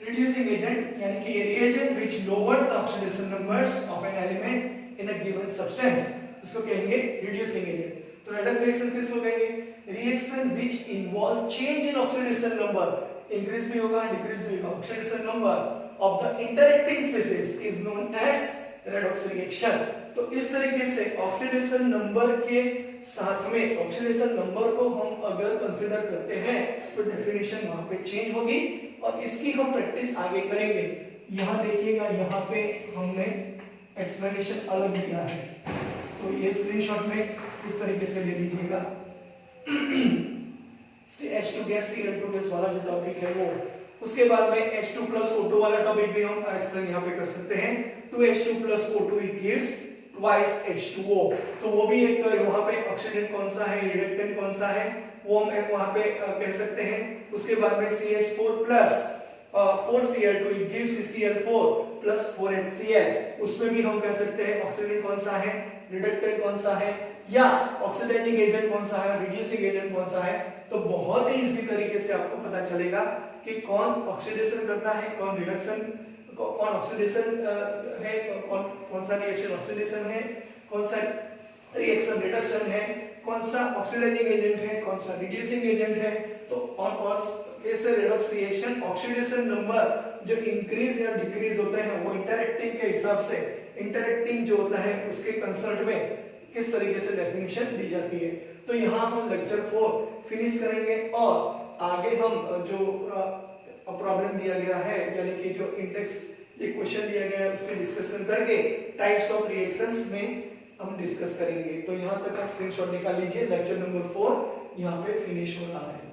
रिड्यूसिंग एजेंट यानी कि a reagent which lowers the oxidation numbers of an element in a given substance, उसको कहेंगे रिड्यूसिंग एजेंट। तो रिडक्शन रिएक्शन किसको कहेंगे, reaction which involve change in oxidation number, increase भी होगा डिक्रीज भी होगा, oxidation number of the interacting species is known as redox reaction। तो इस तरीके से ऑक्सीडेशन नंबर के साथ में ऑक्सीडेशन नंबर को हम अगर कंसीडर करते हैं तो डेफिनेशन वहां पे चेंज होगी और इसकी हम प्रैक्टिस आगे करेंगे। यहाँ देखिएगा, यहाँ पे हमने एक्सप्लेनेशन अलग दिया है, तो ये स्क्रीनशॉट में इस तरीके से ले लीजिएगा। H2 गैस Cl2 गैस वाला जो टॉपिक है वो, उसके बाद में H2 plus O2 वाला टॉपिक भी हम एक्सप्लेन यहाँ पे कर सकते हैं। 2H2 plus O2 it gives twice H2O, तो वो भी एक वहाँ पे ऑक्सीडेंट कौन सा है, रिडक्टेंट कौन सा है, वो हम वहाँ पे कह सकते हैं। उसके बाद में CH4 plus 4Cl2 it gives Cl4 plus 4HCl, उसमें भी हम कह सकते हैं ऑक्सीडेंट कौन सा है, रिडक्टेंट कौन सा है, या ऑक्सीडाइजिंग एजेंट कौन सा है, रिड्यूसिंग एजेंट कौन सा है। तो बहुत ही इजी तरीके से आपको पता चलेगा कि कौन ऑक्सीडेशन करता है, कौन रिडक्शन, कौन ऑक्सीडेशन है, कौन सा रिएक्शन ऑक्सीडेशन है, कौन सा रिएक्शन रिडक्शन है, कौन सा ऑक्सीडाइजिंग एजेंट है, कौन सा रिड्यूसिंग एजेंट है। तो और कौन कैसे रिडक्स रिएक्शन ऑक्सीडेशन नंबर जो इंक्रीज या डिक्रीज होते हैं वो इंटरएक्टिंग के हिसाब से, इंटरएक्टिंग जो होता है उसके कंसर्ट में किस तरीके से डेफिनेशन दी जाती है। तो यहाँ हम लेक्चर 4 फिनिश करेंगे और आगे हम जो प्रॉब्लम दिया गया है यानी कि जो इंडेक्स ये क्वेश्चन दिया गया है उसके डिस्कशन करके टाइप्स ऑफ रिएक्शंस में हम डिस्कस करेंगे। तो यहाँ तक आप स्क्रीनशॉट निकाल लीजिए, लेक्चर नंबर 4 यहाँ पे फिनिश हो रहा है।